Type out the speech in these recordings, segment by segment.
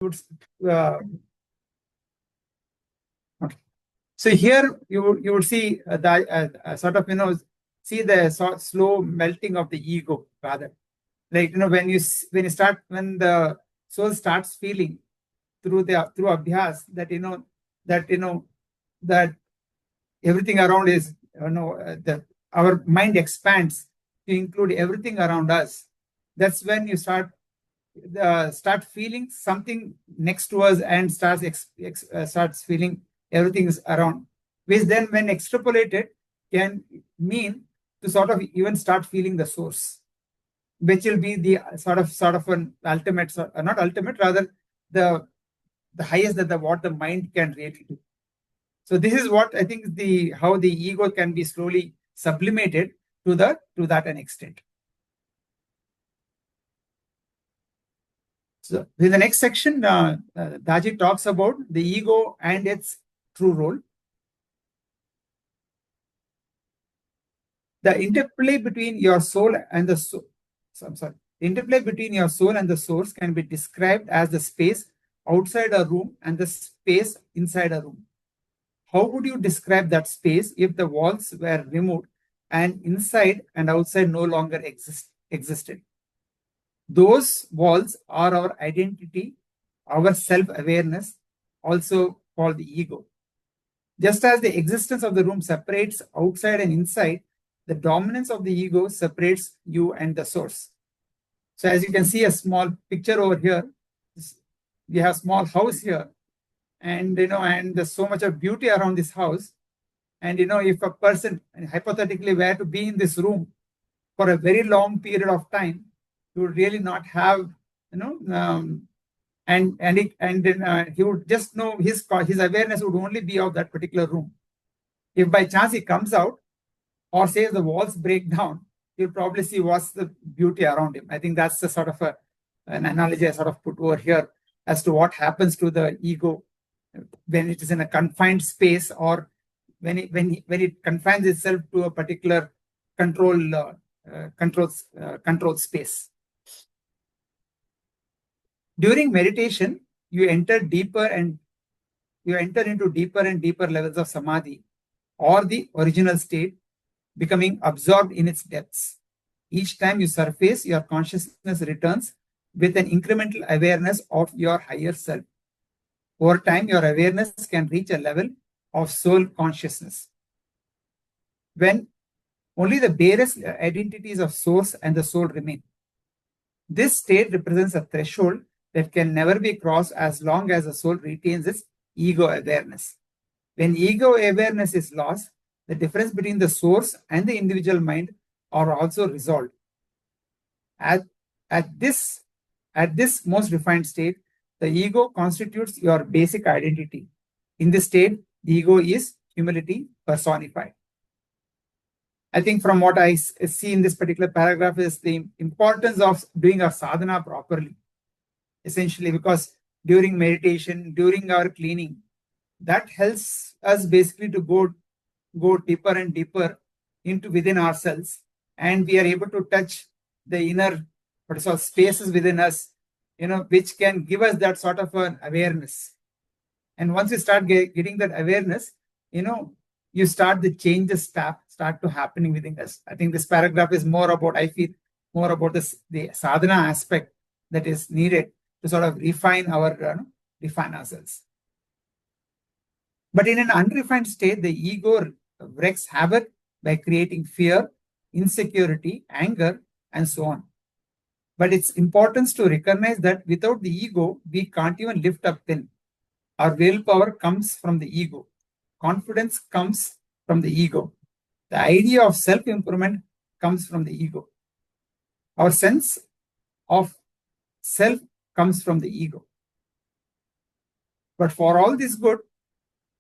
uh, okay. So here you would see the sort of see the slow melting of the ego, rather, like when the soul starts feeling through abhyas that that that everything around is the our mind expands to include everything around us. That's when you start feeling something next to us and starts feeling everything is around, which then when extrapolated can mean to sort of even start feeling the source, which will be the sort of an ultimate, not ultimate, rather the highest that what the mind can really do. So this is what I think how the ego can be slowly sublimated to that an extent. So in the next section, Daji talks about the ego and its true role. The interplay between your soul and the soul. The interplay between your soul and the source can be described as the space outside a room and the space inside a room. How would you describe that space if the walls were removed and inside and outside no longer existed? Those walls are our identity, our self-awareness, also called the ego. Just as the existence of the room separates outside and inside, the dominance of the ego separates you and the source. So as you can see a small picture over here, we have a small house here, and and there's so much of beauty around this house. And if a person hypothetically were to be in this room for a very long period of time, he would really not have he would just know his awareness would only be of that particular room. If by chance he comes out, or says the walls break down, you'll probably see what's the beauty around him. I think that's the sort of an analogy I sort of put over here as to what happens to the ego when it is in a confined space, or when it confines itself to a particular controlled space. During meditation, you enter into deeper and deeper levels of samadhi, or the original state, becoming absorbed in its depths. Each time you surface, your consciousness returns with an incremental awareness of your higher self. Over time, your awareness can reach a level of soul consciousness, when only the barest identities of source and the soul remain. This state represents a threshold that can never be crossed as long as the soul retains its ego awareness. When ego awareness is lost, the difference between the source and the individual mind are also resolved. At this most refined state, the ego constitutes your basic identity. In this state, the ego is humility personified. I think from what I see in this particular paragraph is the importance of doing our sadhana properly. Essentially, because during meditation, during our cleaning, that helps us basically to go deeper and deeper into within ourselves, and we are able to touch the inner spaces within us, which can give us that sort of an awareness. And once you start getting that awareness, you start the changes start to happening within us. I think this paragraph is more about, I feel, more about the sadhana aspect that is needed to sort of refine ourselves. But in an unrefined state, the ego wreaks havoc by creating fear, insecurity, anger, and so on. But it's important to recognize that without the ego, we can't even lift a pin. Our willpower comes from the ego. Confidence comes from the ego. The idea of self-improvement comes from the ego. Our sense of self comes from the ego. But for all this good,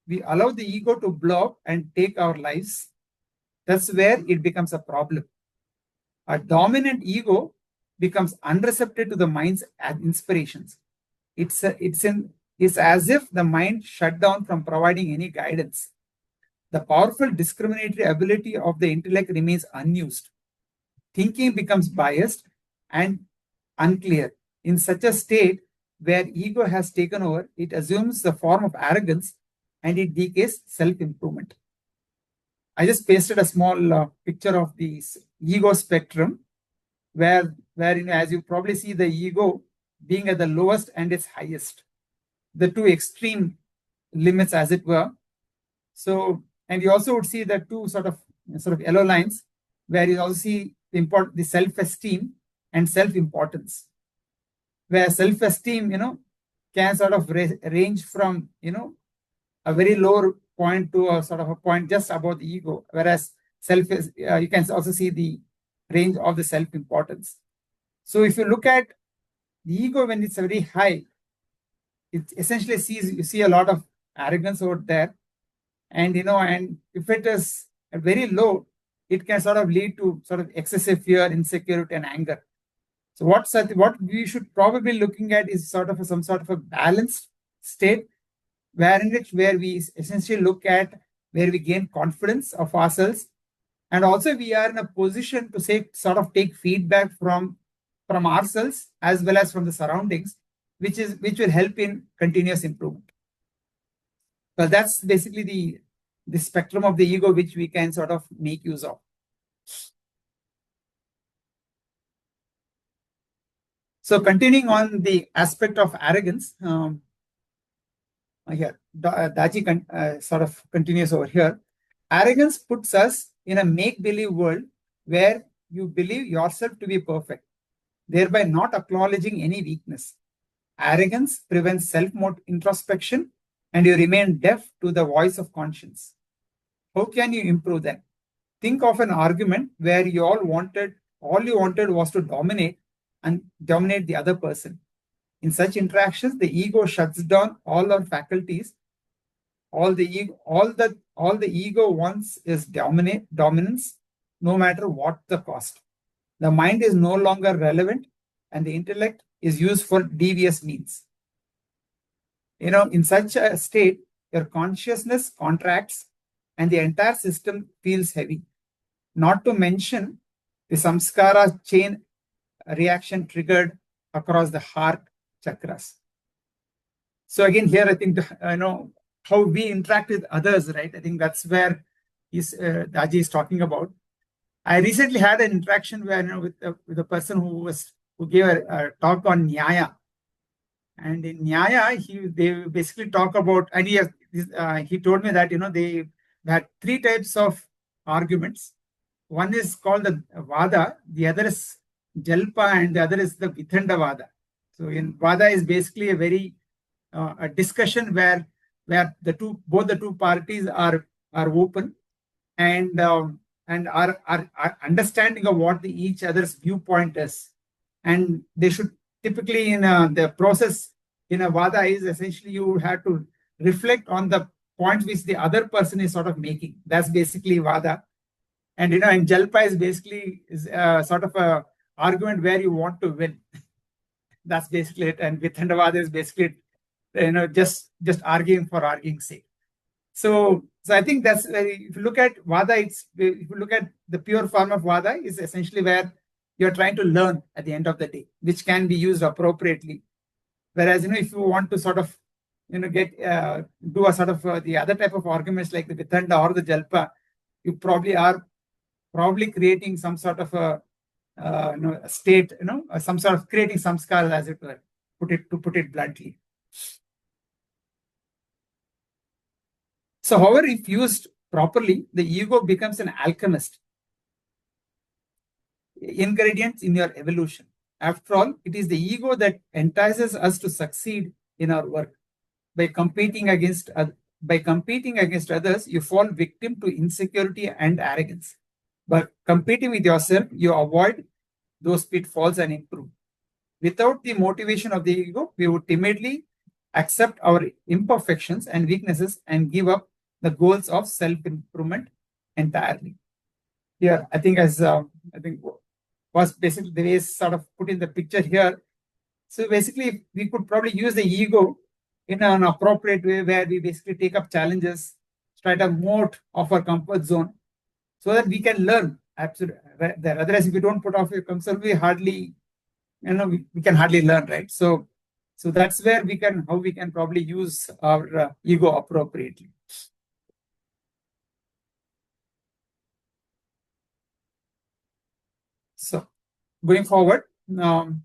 we allow the ego to blow up and take our lives. That's where it becomes a problem. A dominant ego becomes unreceptive to the mind's inspirations. It's as if the mind shut down from providing any guidance. The powerful discriminatory ability of the intellect remains unused. Thinking becomes biased and unclear. In such a state, where ego has taken over, it assumes the form of arrogance and it decays self-improvement. I just pasted a small picture of the ego spectrum where as you probably see the ego being at the lowest and its highest, the two extreme limits, as it were. So, and you also would see the two sort of yellow lines where you also see the self-esteem and self-importance, where self-esteem, can sort of range from, a very low point to a sort of a point just above the ego, whereas you can also see the range of the self-importance. So if you look at the ego when it's very high, it essentially you see a lot of arrogance over there. And, and if it is very low, it can sort of lead to sort of excessive fear, insecurity, and anger. So what we should probably be looking at is some sort of a balanced state where we essentially look at where we gain confidence of ourselves. And also we are in a position to take feedback from ourselves as well as from the surroundings, which will help in continuous improvement. Well, that's basically the spectrum of the ego which we can sort of make use of. So continuing on the aspect of arrogance, here, Daji sort of continues over here. Arrogance puts us in a make-believe world where you believe yourself to be perfect, thereby not acknowledging any weakness. Arrogance prevents self-introspection and you remain deaf to the voice of conscience. How can you improve that? Think of an argument where all you wanted was to dominate the other person. In such interactions, the ego shuts down all our faculties. All the ego wants is dominance, no matter what the cost. The mind is no longer relevant, and the intellect is used for devious means. In such a state, your consciousness contracts, and the entire system feels heavy. Not to mention the samskara chain reaction triggered across the heart chakras. So again, here I think how we interact with others, right? I think that's where Daji is talking about. I recently had an interaction where with a person who gave a talk on Nyaya, and in Nyaya they basically talk about, and he told me that they had three types of arguments. One is called the Vada, the other is Jalpa, and the other is the Vithanda Vada. So in Vada is basically a very a discussion where both the two parties are open and are understanding of what each other's viewpoint is, and they should typically in the process in a Vada is essentially you have to reflect on the points which the other person is sort of making. That's basically Vada. And and Jalpa is basically sort of a argument where you want to win. That's basically it. And Vithandavada is basically just arguing for arguing's sake. So I think that's if you look at Vada, if you look at the pure form of Vada, is essentially where you're trying to learn at the end of the day, which can be used appropriately. Whereas if you want to sort of do a sort of the other type of arguments like the Vithanda or the Jalpa, you probably are creating some sort of a state, some sort of creating samskara, as it were, to put it bluntly. So, however, if used properly, the ego becomes an alchemist, ingredient in your evolution. After all, it is the ego that entices us to succeed in our work. By competing against others, you fall victim to insecurity and arrogance. But competing with yourself, you avoid those pitfalls and improve. Without the motivation of the ego, we would timidly accept our imperfections and weaknesses and give up the goals of self-improvement entirely. Here, I think was basically the way sort of put in the picture here. So basically, we could probably use the ego in an appropriate way where we basically take up challenges, try to moat off our comfort zone, so that we can learn. Absolutely. Otherwise, if we don't put off your comfort, we can hardly learn, right? So So that's where how we can probably use our ego appropriately. So going forward, I'm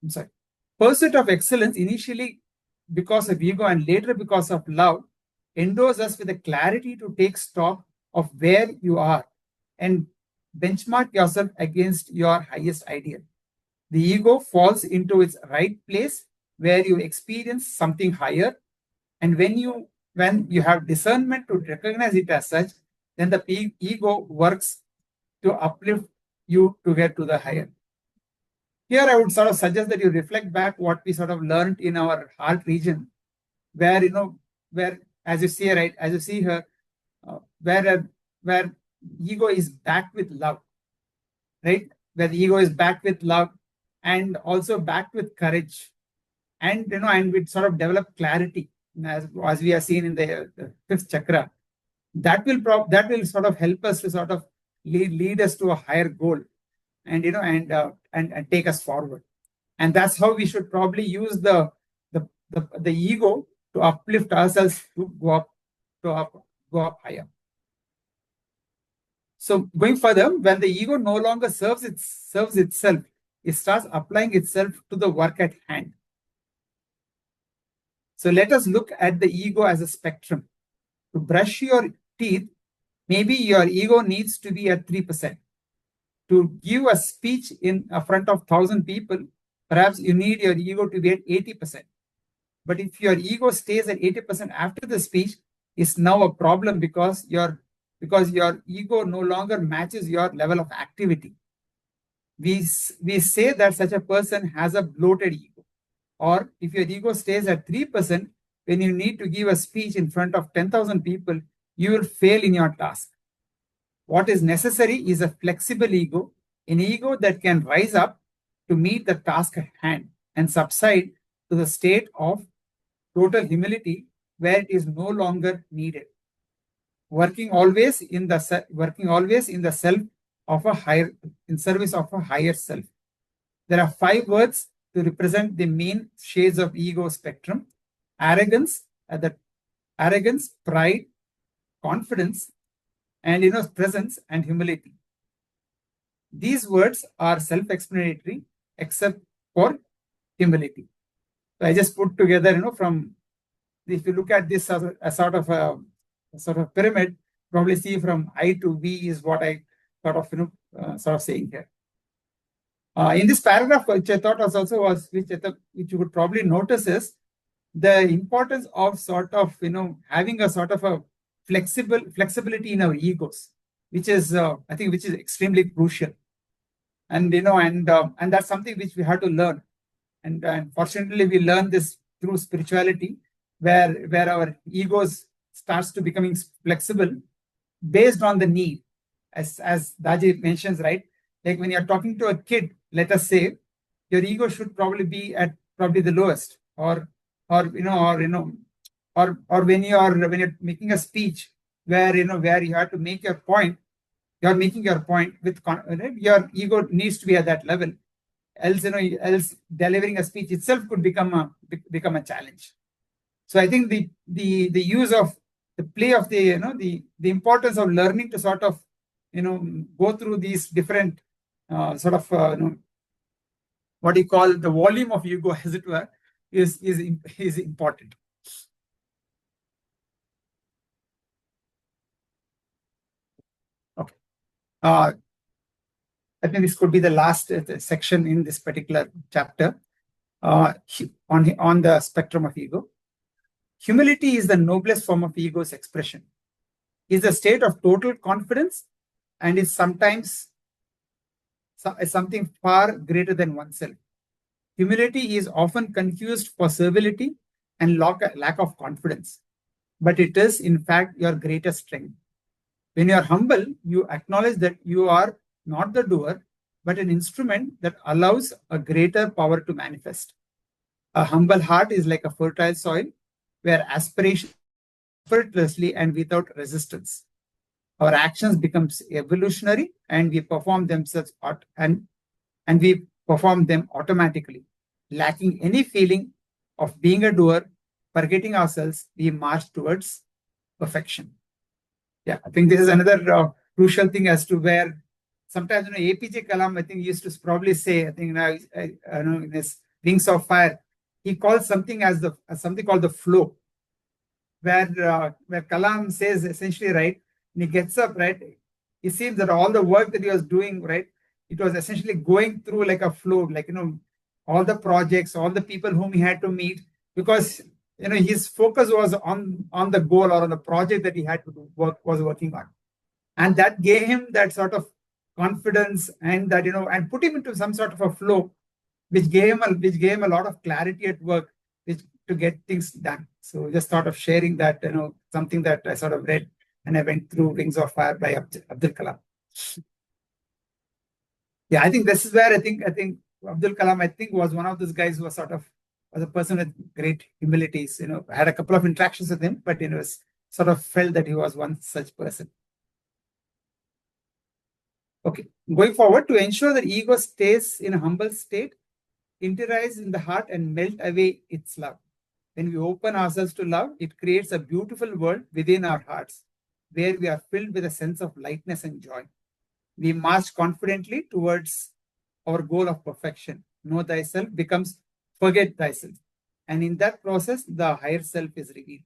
sorry. Pursuit of excellence initially because of ego and later because of love endows us with the clarity to take stock of where you are and benchmark yourself against your highest ideal. The ego falls into its right place where you experience something higher, and when you have discernment to recognize it as such, then the ego works to uplift you to get to the higher. Here, I would sort of suggest that you reflect back what we sort of learned in our heart region, where where as you see right, as you see here, where ego is backed with love, right? Where the ego is backed with love and also backed with courage, and and we sort of develop clarity as we are seen in the fifth chakra. That will sort of help us to sort of lead us to a higher goal, and and take us forward. And that's how we should probably use the ego to uplift ourselves to go up higher. So going further, when the ego no longer serves itself, it starts applying itself to the work at hand. So let us look at the ego as a spectrum. To brush your teeth, maybe your ego needs to be at 3%. To give a speech in front of 1,000 people, perhaps you need your ego to be at 80%. But if your ego stays at 80% after the speech, it's now a problem because your ego no longer matches your level of activity. We say that such a person has a bloated ego. Or if your ego stays at 3%, when you need to give a speech in front of 10,000 people, you will fail in your task. What is necessary is a flexible ego, an ego that can rise up to meet the task at hand and subside to the state of total humility where it is no longer needed. Working always in the self of a higher, in service of a higher self. There are 5 words to represent the main shades of ego spectrum: arrogance, pride, confidence, and presence and humility. These words are self-explanatory except for humility. So I just put together, from, if you look at this as a sort of pyramid, probably see from I to V is what I sort of saying here. In this paragraph, which I thought which you would probably notice is the importance of sort of having a sort of a flexibility in our egos, which is I think which is extremely crucial, and and that's something which we have to learn, and fortunately we learn this through spirituality, where our egos starts to becoming flexible based on the need, as Daji mentions, right? Like when you're talking to a kid, let us say, your ego should probably be at probably the lowest, or when you're making a speech where you have to make your point, you're making your point with your ego needs to be at that level. Else delivering a speech itself could become a challenge. So I think the use of the play of the importance of learning to sort of go through these different sort of what you call the volume of ego, as it were, is important. Okay. I think this could be the last section in this particular chapter on the spectrum of ego. Humility is the noblest form of ego's expression. Is a state of total confidence and is sometimes something far greater than oneself. Humility is often confused for servility and lack of confidence, but it is in fact your greatest strength. When you are humble, you acknowledge that you are not the doer, but an instrument that allows a greater power to manifest. A humble heart is like a fertile soil where aspiration effortlessly and without resistance. Our actions becomes evolutionary and we perform themselves perform them automatically, lacking any feeling of being a doer, forgetting ourselves, we march towards perfection. Yeah, I think this is another crucial thing as to where sometimes APJ Kalam, I think, used to probably say, I think I know in his Wings of Fire, he calls something as something called the flow, where Kalam says essentially, right, and he gets up, right, he seems that all the work that he was doing, right, it was essentially going through like a flow, like, all the projects, all the people whom he had to meet, because, his focus was on the goal or on the project that he had to was working on. And that gave him that sort of confidence, and that, and put him into some sort of a flow, which gave him a lot of clarity at work, which to get things done. So just thought of sharing that, something that I sort of read and I went through Wings of Fire by Abdul Kalam. Yeah, I think this is where I think Abdul Kalam, I think, was one of those guys who was a person with great humilities. I had a couple of interactions with him, but sort of felt that he was one such person. Okay, going forward, to ensure that ego stays in a humble state, interiorize in the heart and melt away its love. When we open ourselves to love, it creates a beautiful world within our hearts, where we are filled with a sense of lightness and joy. We march confidently towards our goal of perfection. Know thyself becomes forget thyself. And in that process, the higher self is revealed.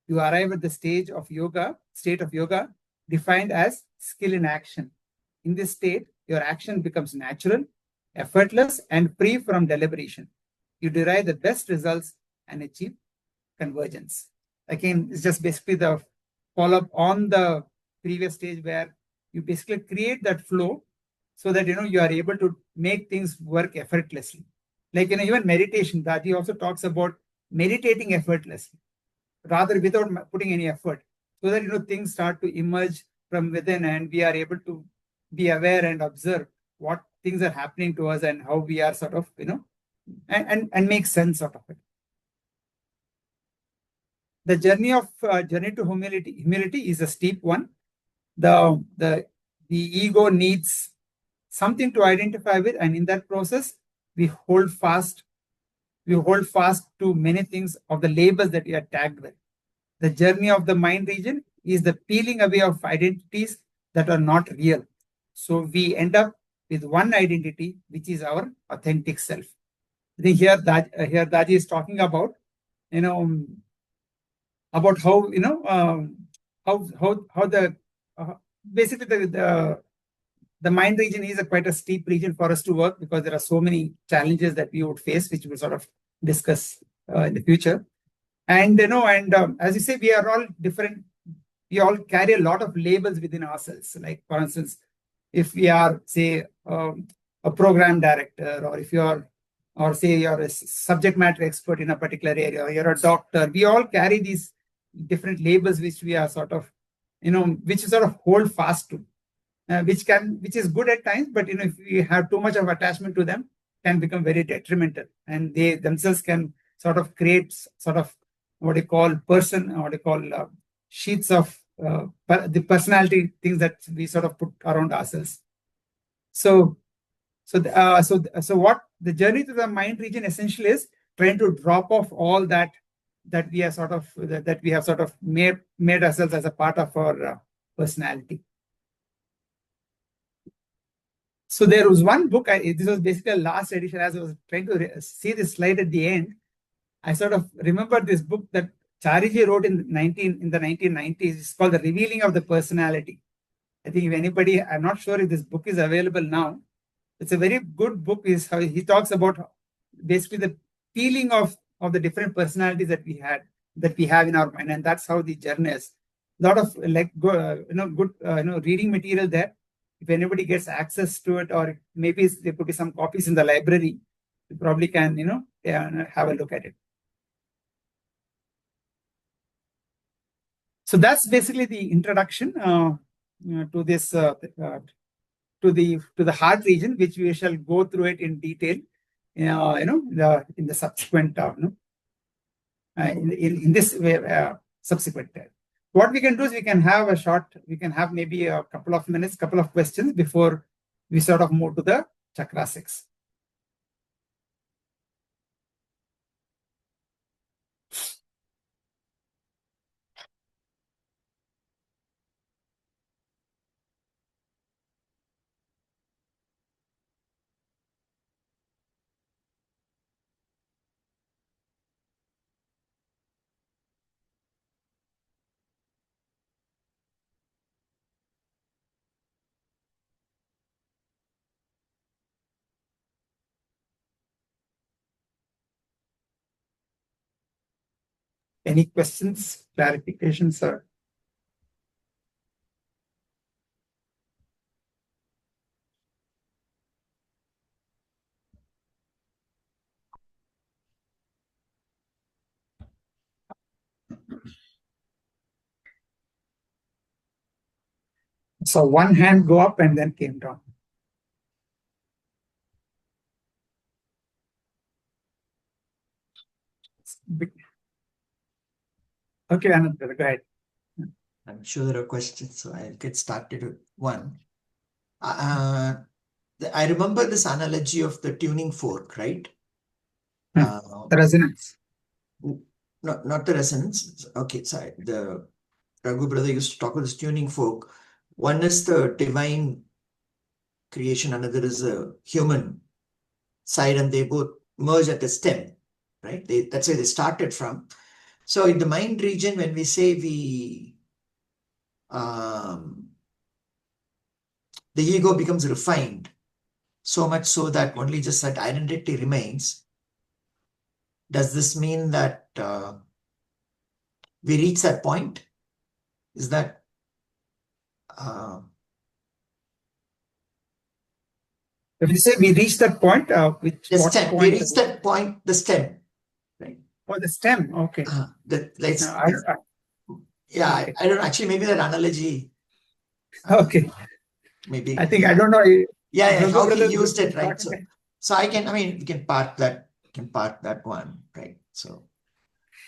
You arrive at the state of yoga, defined as skill in action. In this state, your action becomes natural, effortless, and free from deliberation. You derive the best results and achieve convergence. Again, it's just basically the follow-up on the previous stage, where you basically create that flow so that, you are able to make things work effortlessly. Like, even meditation, that he also talks about meditating effortlessly, rather without putting any effort, so that, things start to emerge from within, and we are able to be aware and observe what things are happening to us and how we are sort of, and make sense out of it. The journey to humility is a steep one. The ego needs something to identify with, and in that process, we hold fast to many things of the labels that we are tagged with. The journey of the mind region is the peeling away of identities that are not real. So we end up with one identity, which is our authentic self. I think here Daji is talking about, about how, how the basically the mind region is quite a steep region for us to work, because there are so many challenges that we would face, which we'll sort of discuss in the future. And, as you say, we are all different. We all carry a lot of labels within ourselves. Like, for instance, if we are, say, a program director, or if you're a subject matter expert in a particular area, or you're a doctor, we all carry these different labels, which we are sort of, which we sort of hold fast to, which is good at times, but, if we have too much of attachment to them, can become very detrimental, and they themselves can sort of create sort of sheets of the personality things that we sort of put around ourselves. So what the journey to the mind region essentially is trying to drop off all that we are sort of that we have sort of made ourselves as a part of our personality. So there was one book. This was basically a last edition. As I was trying to see this slide at the end, I sort of remembered this book that Chariji wrote in the 1990s. It's called The Revealing of the Personality. I think if anybody, I'm not sure if this book is available now. It's a very good book. Is how he talks about basically the peeling of the different personalities that we have in our mind, and that's how the journey is. A lot of good reading material there. If anybody gets access to it, or maybe there could be some copies in the library, you probably can have a look at it. So that's basically the introduction to this to the heart region, which we shall go through it in detail, in the subsequent in this subsequent. What we can do is we can have maybe a couple of minutes, couple of questions before we sort of move to the chakra 6. Any questions, clarifications, sir? So one hand go up and then came down. Okay, Anand, go ahead. I'm sure there are questions, so I'll get started with one. I remember this analogy of the tuning fork, right? The resonance. Not the resonance. Okay, sorry. The Raghu brother used to talk about this tuning fork. One is the divine creation, another is a human side, and they both merge at the stem, right? That's where they started from. So in the mind region, when we say the ego becomes refined, so much so that only just that identity remains. Does this mean that we reach that point? Is that if you say we reach that point, which the what stem? point? We reach that point, the stem, right? Oh, the stem. Okay. Yeah, I don't know. Actually, maybe that analogy. Okay. Maybe. I think I don't know. Yeah, how he used it, right? So I mean, we can park that. One, right? So.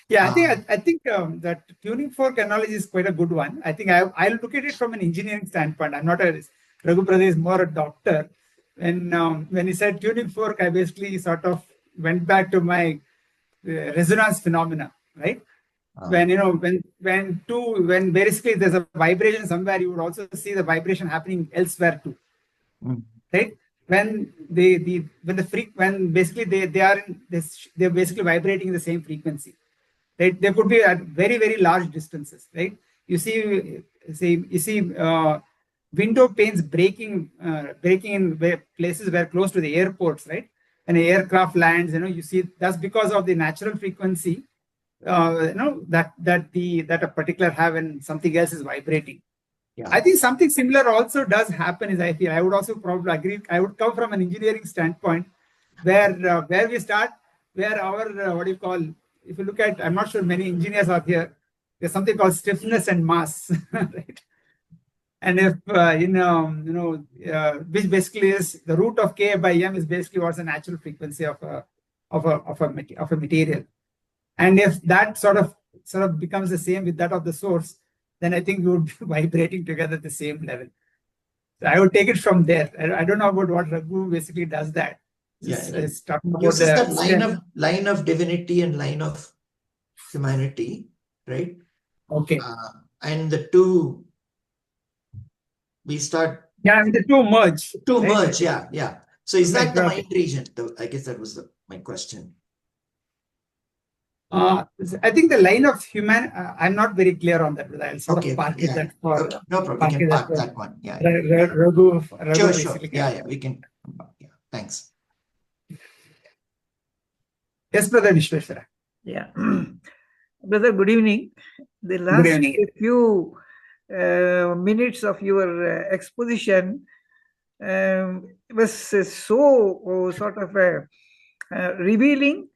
Yeah, I think that tuning fork analogy is quite a good one. I think I'll look at it from an engineering standpoint. I'm not a Raghu brother is more a doctor. When he said tuning fork, I basically sort of went back to my resonance phenomena, right? When when basically there's a vibration somewhere, you would also see the vibration happening elsewhere too, right? When when basically they're basically vibrating in the same frequency. Right? They could be at very, very large distances, right? You see window panes breaking in places where close to the airports, right? When an aircraft lands, you see that's because of the natural frequency, that a particular have when something else is vibrating. Yeah. I think something similar also does happen. I feel I would also probably agree. I would come from an engineering standpoint, where we start, where our what do you call? If you look at, I'm not sure many engineers are here. There's something called stiffness and mass, right? And if which basically is the root of K by M is basically what's the natural frequency of a material. And if that sort of becomes the same with that of the source, then I think we would be vibrating together at the same level. So I would take it from there. I don't know about what Raghu basically does that. It's talking about the line of divinity and line of humanity, right? Okay. And the two, we start. Yeah, and the two merge. Merge, yeah. So is that the mind region? I guess that was my question. I think the line of human, I'm not very clear on that, but I'll sort of park it that for. Okay. No problem. We can park that one. Yeah. Raghu sure. Yeah, we can. Yeah. Thanks. Yes, Brother Vishweshwara. Yeah. Brother, good evening. The last few minutes of your exposition was so sort of revealing,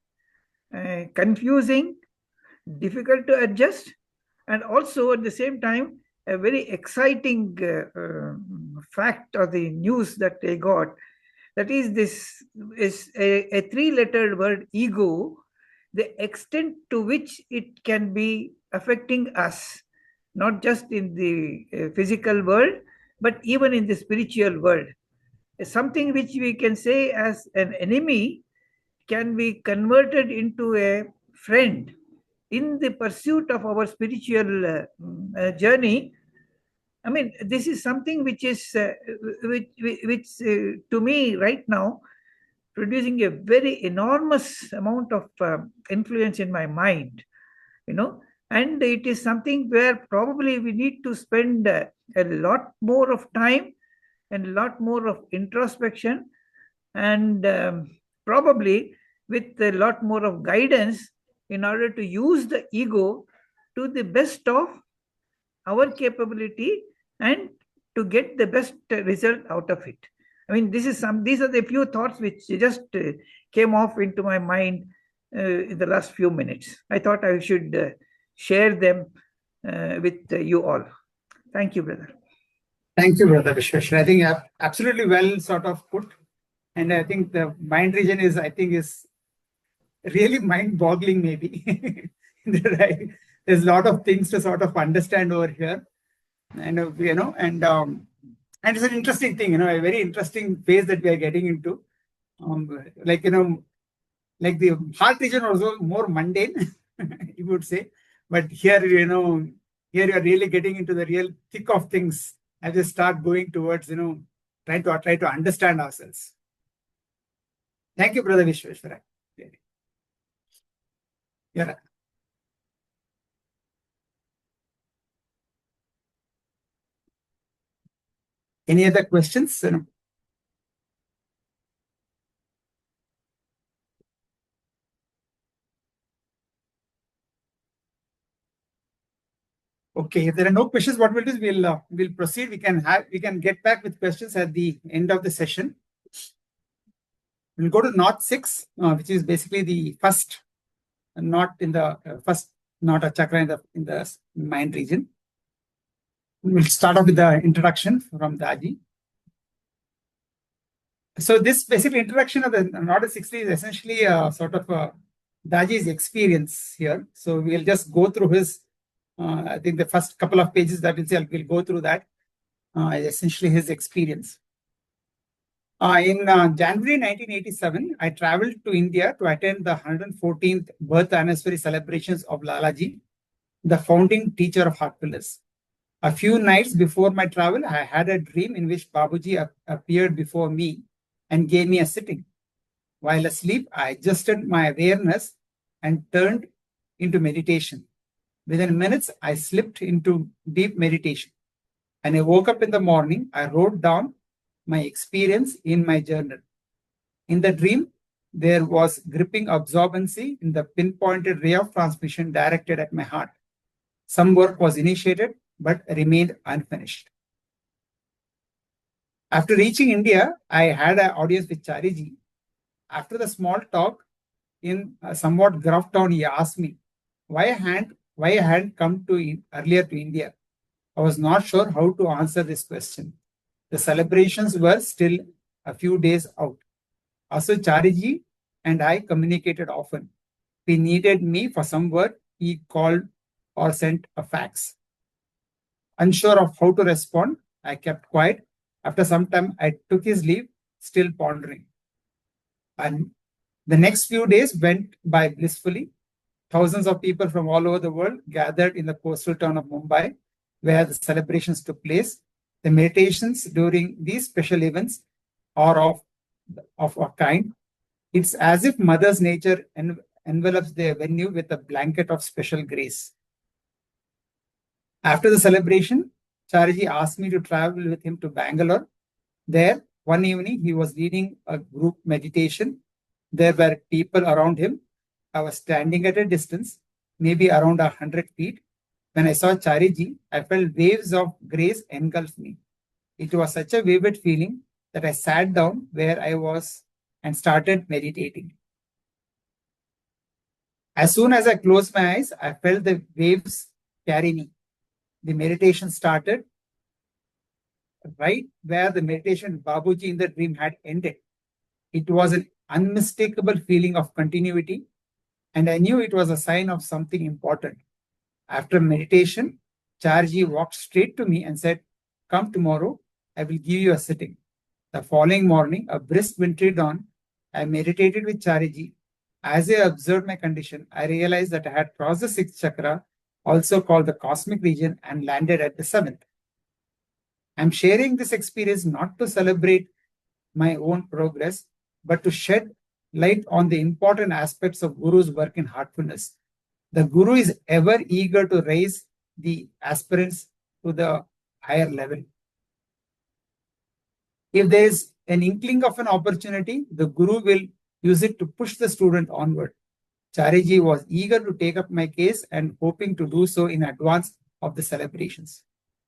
confusing, difficult to adjust, and also at the same time a very exciting fact or the news that they got. That is, this is a three-lettered word, ego, the extent to which it can be affecting us, not just in the physical world, but even in the spiritual world. Something which we can say as an enemy can be converted into a friend in the pursuit of our spiritual journey. I mean, this is something which is, which to me right now, producing a very enormous amount of influence in my mind, and it is something where probably we need to spend a lot more of time and a lot more of introspection, and probably with a lot more of guidance in order to use the ego to the best of our capability and to get the best result out of it. I mean, these are the few thoughts which just came off into my mind in the last few minutes. I thought I should share them with you all. Thank you, brother. Thank you, Brother Vishweshwar. I think absolutely well sort of put. And I think the mind region is really mind-boggling, maybe. Right? There's a lot of things to sort of understand over here. And, and it's an interesting thing, a very interesting phase that we are getting into. Like the heart region also more mundane, you would say. But here, here you are really getting into the real thick of things as we start going towards, try to understand ourselves. Thank you, Brother Vishweshwara. Yeah. Any other questions? Okay, if there are no questions, what we'll do is we'll proceed. We can get back with questions at the end of the session. We'll go to Knot 6, which is basically the first knot in the first knot of chakra in the mind region. We'll start off with the introduction from Daji. So this basically introduction of the knot 60 is essentially sort of Daji's experience here. So we'll just go through his. I think the first couple of pages that we'll go through that. Essentially his experience. In January 1987, I traveled to India to attend the 114th birth anniversary celebrations of Lalaji, the founding teacher of heartfulness. A few nights before my travel, I had a dream in which Babuji appeared before me and gave me a sitting. While asleep, I adjusted my awareness and turned into meditation. Within minutes, I slipped into deep meditation. And I woke up in the morning, I wrote down my experience in my journal. In the dream, there was gripping absorbency in the pinpointed ray of transmission directed at my heart. Some work was initiated, but remained unfinished. After reaching India, I had an audience with Chariji. After the small talk, in a somewhat gruff tone, he asked me why I hadn't come earlier to India. I was not sure how to answer this question. The celebrations were still a few days out. Also, Chariji and I communicated often. If he needed me for some work, he called or sent a fax. Unsure of how to respond, I kept quiet. After some time, I took his leave, still pondering. And the next few days went by blissfully. Thousands of people from all over the world gathered in the coastal town of Mumbai, where the celebrations took place. The meditations during these special events are of a kind. It's as if Mother's Nature envelops the venue with a blanket of special grace. After the celebration, Chariji asked me to travel with him to Bangalore. There, one evening, he was leading a group meditation. There were people around him. I was standing at a distance, maybe around 100 feet. When I saw Chariji, I felt waves of grace engulf me. It was such a vivid feeling that I sat down where I was and started meditating. As soon as I closed my eyes, I felt the waves carry me. The meditation started right where the meditation Babuji in the dream had ended. It was an unmistakable feeling of continuity, and I knew it was a sign of something important. After meditation, Chariji walked straight to me and said, "Come tomorrow, I will give you a sitting." The following morning, a brisk wintry dawn, I meditated with Chariji. As I observed my condition, I realized that I had crossed the 6th chakra, also called the cosmic region, and landed at the 7th. I'm sharing this experience not to celebrate my own progress, but to shed light on the important aspects of Guru's work in heartfulness. The Guru is ever eager to raise the aspirants to the higher level. If there is an inkling of an opportunity, the Guru will use it to push the student onward. Chariji was eager to take up my case and hoping to do so in advance of the celebrations.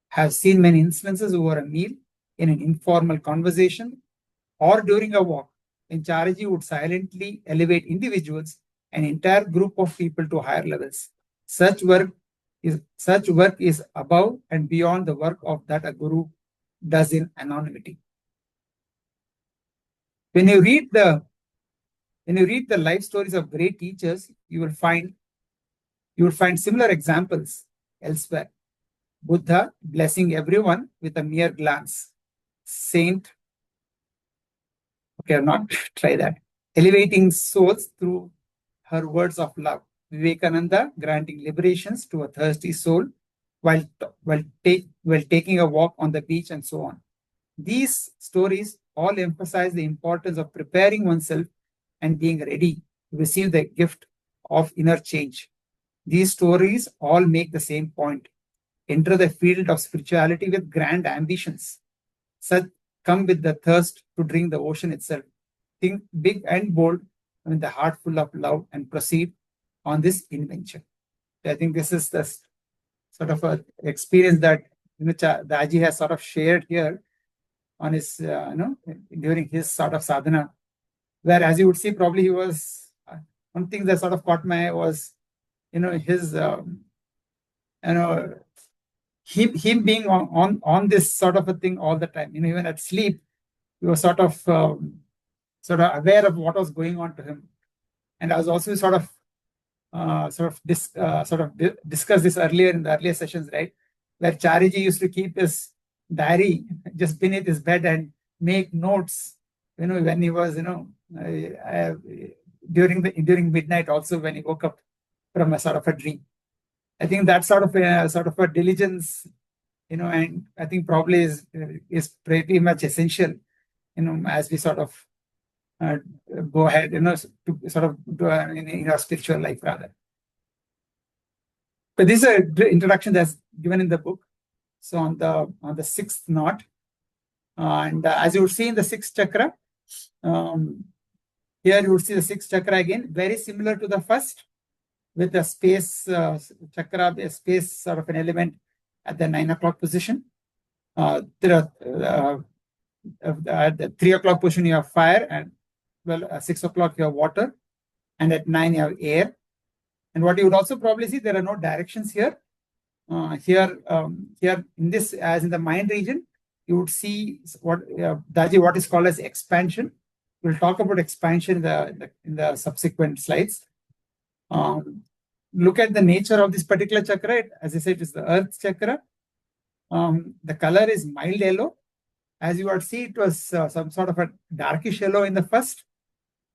Have seen many instances over a meal, in an informal conversation, or during a walk, when Chariji would silently elevate individuals, an entire group of people to higher levels. Such work is above and beyond the work of that a guru does in anonymity. When you read the life stories of great teachers, you will find similar examples elsewhere. Buddha blessing everyone with a mere glance. Saint, okay, I'll not try that. Elevating souls through her words of love. Vivekananda granting liberations to a thirsty soul while taking a walk on the beach, and so on. These stories all emphasize the importance of preparing oneself and being ready to receive the gift of inner change. These stories all make the same point. Enter the field of spirituality with grand ambitions. Such come with the thirst to drink the ocean itself. Think big and bold with the heart full of love and proceed on this invention. I think this is the sort of a experience that Daji has sort of shared here on his, during his sort of sadhana, where, as you would see, probably he was, one thing that sort of caught my eye was, his, him being on this sort of a thing all the time. Even at sleep, he was sort of aware of what was going on to him. And I was also discussed this earlier in the earlier sessions, right? Where Chariji used to keep his diary just beneath his bed and make notes, when he was, during midnight also, when he woke up from a sort of a dream. I think that sort of a diligence, and I think probably is pretty much essential, as we sort of go ahead, to sort of do in our spiritual life rather. But this is an introduction that's given in the book. So on the sixth knot, and as you would see in the sixth chakra, here you would see the sixth chakra again, very similar to the first, with a space chakra, a space sort of an element at the 9 o'clock position. At the 3 o'clock position you have fire, and 6 o'clock you have water, and at 9 you have air. And what you would also probably see, there are no directions here. Here in this, as in the mind region, you would see what is called as expansion. We'll talk about expansion in the subsequent slides. Look at the nature of this particular chakra. As I said, it is the earth chakra. The color is mild yellow. As you would see, it was some sort of a darkish yellow in the first.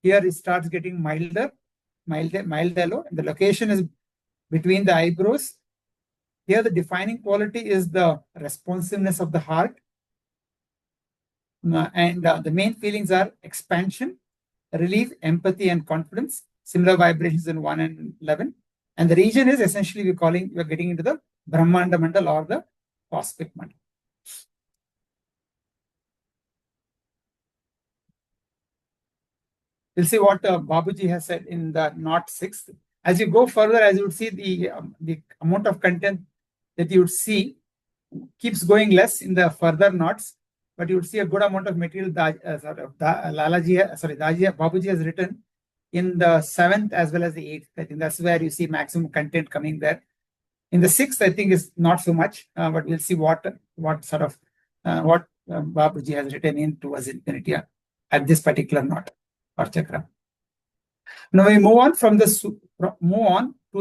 Here it starts getting mild yellow. And the location is between the eyebrows. Here the defining quality is the responsiveness of the heart. And the main feelings are expansion, relief, empathy, and confidence. Similar vibrations in 1 and 11. And the region is essentially we're getting into the Brahmanda Mandal or the cosmic mandal. We'll see what Babuji has said in the knot 6. As you go further, as you would see, the amount of content that you would see keeps going less in the further knots, but you would see a good amount of material Babuji has written in the 7th as well as the 8th. I think that's where you see maximum content coming there. In the 6th, I think is not so much, but we'll see what Babuji has written in towards infinity at this particular knot or chakra. Now we move on to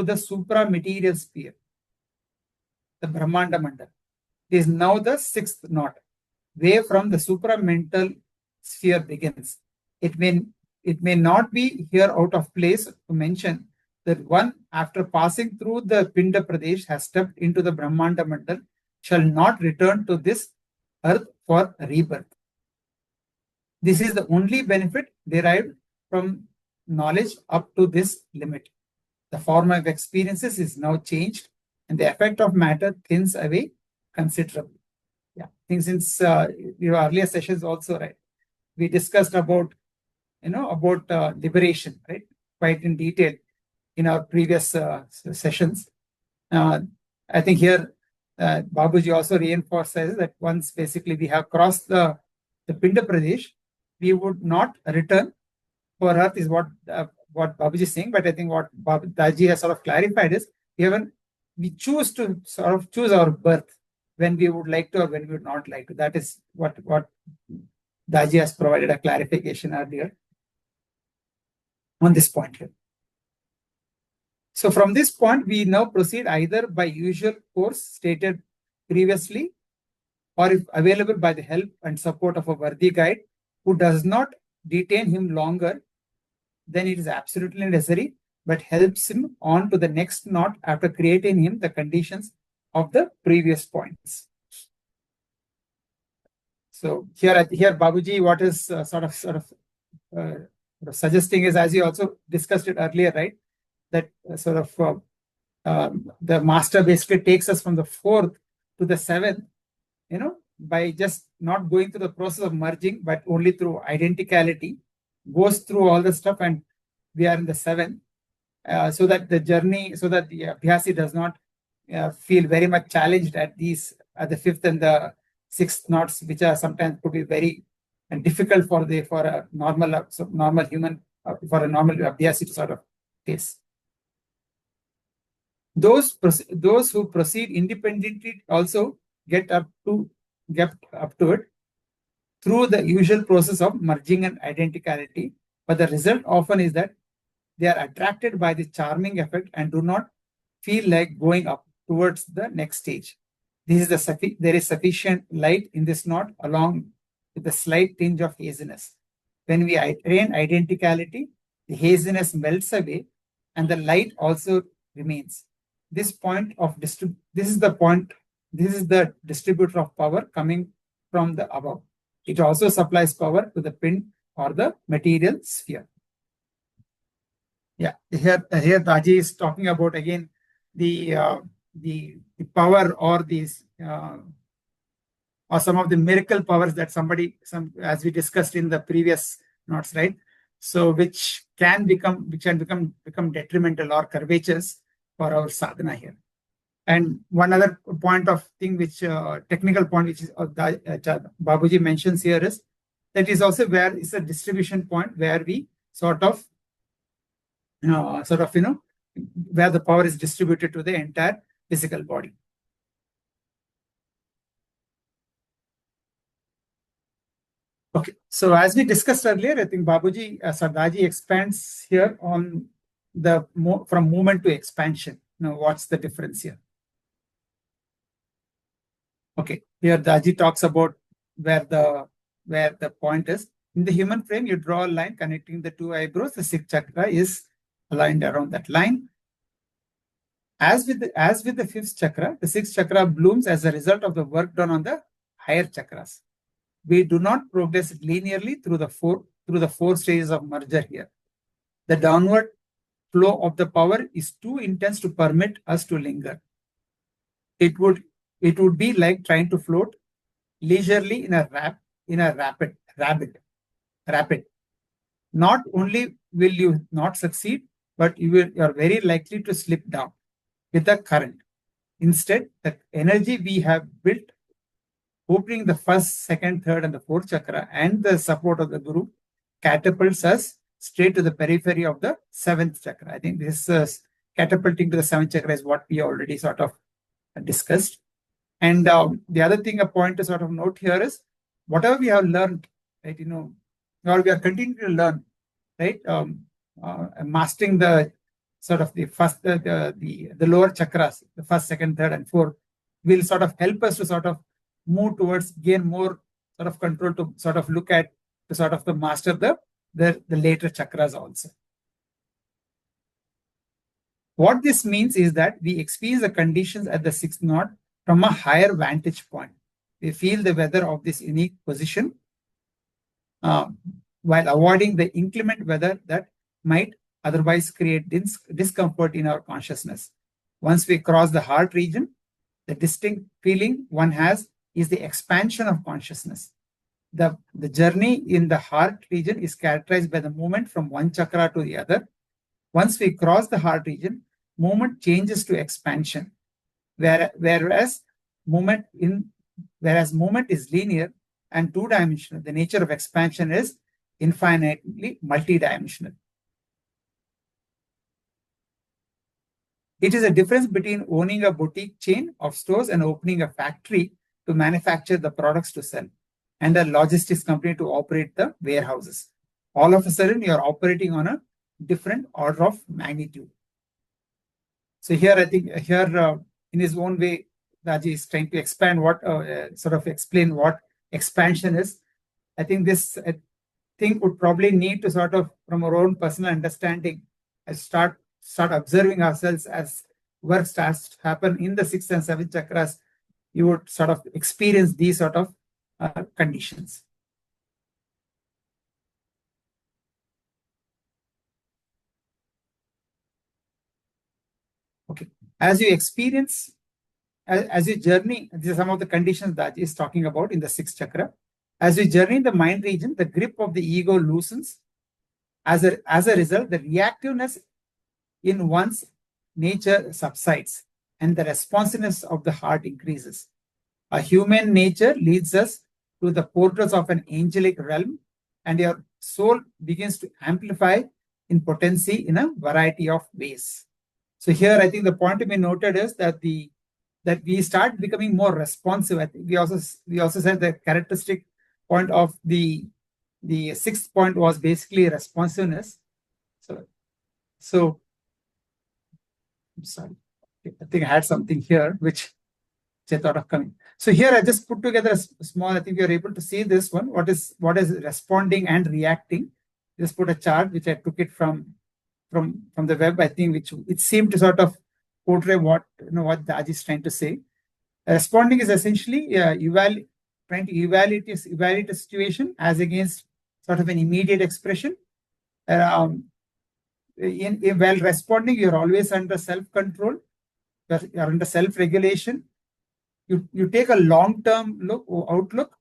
the supra material sphere, the Brahmanda Mandal. It is now the 6th knot, where from the supramental sphere begins. It may not be here out of place to mention that one, after passing through the Pinda Pradesh, has stepped into the Brahmanda Mandal, shall not return to this earth for rebirth. This is the only benefit derived from knowledge up to this limit. The form of experiences is now changed, and the effect of matter thins away considerably. Yeah, I think since your earlier sessions also, right, we discussed about liberation, right, quite in detail. in our previous sessions. I think here Babuji also reinforces that once basically we have crossed the Pinda Pradesh, we would not return for Earth is what Babuji is saying. But I think what Daji has sort of clarified is we choose to sort of choose our birth when we would like to or when we would not like to. That is what Daji has provided a clarification earlier on this point here. So from this point, we now proceed either by usual course stated previously, or if available by the help and support of a worthy guide who does not detain him longer than it is absolutely necessary, but helps him on to the next knot after creating him the conditions of the previous points. So here Babuji, what is suggesting is, as you also discussed it earlier, right? That the master basically takes us from the 4th to the 7th, by just not going through the process of merging, but only through identicality, goes through all the stuff, and we are in the 7th, so that the Abhyasi does not feel very much challenged at the 5th and the 6th knots, which are sometimes could be very difficult for a normal human, for a normal Abhyasi to sort of face. Those who proceed independently also get up to it through the usual process of merging and identicality, but the result often is that they are attracted by the charming effect and do not feel like going up towards the next stage. There is sufficient light in this knot, along with a slight tinge of haziness. When we attain identicality, the haziness melts away and the light also remains. This is the distributor of power coming from the above. It also supplies power to the pin or the material sphere. Yeah, here Daji is talking about again the power or these or some of the miracle powers that as we discussed in the previous notes, right? So which can become detrimental or curvatures for our sadhana here. And one other point of thing, which technical point, which is Babuji mentions here, is that is also where is a distribution point where we where the power is distributed to the entire physical body. Okay, so as we discussed earlier, I think Daji expands here on from movement to expansion. Now, what's the difference here? Okay, here Daji talks about where the point is. In the human frame, you draw a line connecting the two eyebrows. The 6th chakra is aligned around that line. As with the 5th chakra, the 6th chakra blooms as a result of the work done on the higher chakras. We do not progress linearly through the four stages of merger here. The downward flow of the power is too intense to permit us to linger. It would be like trying to float leisurely in a rapid. Not only will you not succeed, but you are very likely to slip down with the current. Instead, the energy we have built, opening the 1st, 2nd, 3rd, and the 4th chakra, and the support of the Guru, catapults us straight to the periphery of the 7th chakra. I think this catapulting to the 7th chakra is what we already sort of discussed. And the other thing, a point to sort of note here is, whatever we have learned, right, or we are continuing to learn, right, mastering the sort of the first, the lower chakras, the 1st, 2nd, 3rd, and 4th, will sort of help us to sort of move towards, gain more sort of control to sort of look at, to sort of master the later chakras also. What this means is that we experience the conditions at the 6th knot from a higher vantage point. We feel the weather of this unique position while avoiding the inclement weather that might otherwise create discomfort in our consciousness. Once we cross the heart region, the distinct feeling one has is the expansion of consciousness. The journey in the heart region is characterized by the movement from one chakra to the other, Once we cross the heart region, movement changes to expansion, whereas movement is linear and two-dimensional. The nature of expansion is infinitely multidimensional. It is a difference between owning a boutique chain of stores and opening a factory to manufacture the products to sell, and a logistics company to operate the warehouses. All of a sudden, you're operating on a different order of magnitude. So here, I think in his own way, Raji is trying to expand explain what expansion is. I think this thing would probably need to sort of, from our own personal understanding, start observing ourselves as work starts to happen in the 6th and 7th chakras. You would sort of experience these sort of conditions. Okay, as you experience, as you journey, these are some of the conditions that is talking about in the 6th chakra. As you journey in the mind region, the grip of the ego loosens. As a result, the reactiveness in one's nature subsides and the responsiveness of the heart increases. A human nature leads us to the portals of an angelic realm, and your soul begins to amplify in potency in a variety of ways. So here, I think the point to be noted is that we start becoming more responsive. I think we also said the characteristic point of the 6th point was basically responsiveness. So I'm sorry, I think I had something here which I thought of coming. So here I just put together a small, I think you're able to see this one. What is responding and reacting? Just put a chart which I took it from the web, I think, which it seemed to sort of portray what Daji is trying to say. Responding is essentially trying to evaluate a situation as against sort of an immediate expression. While responding, you're always under self-control, you're under self-regulation. You take a long-term outlook.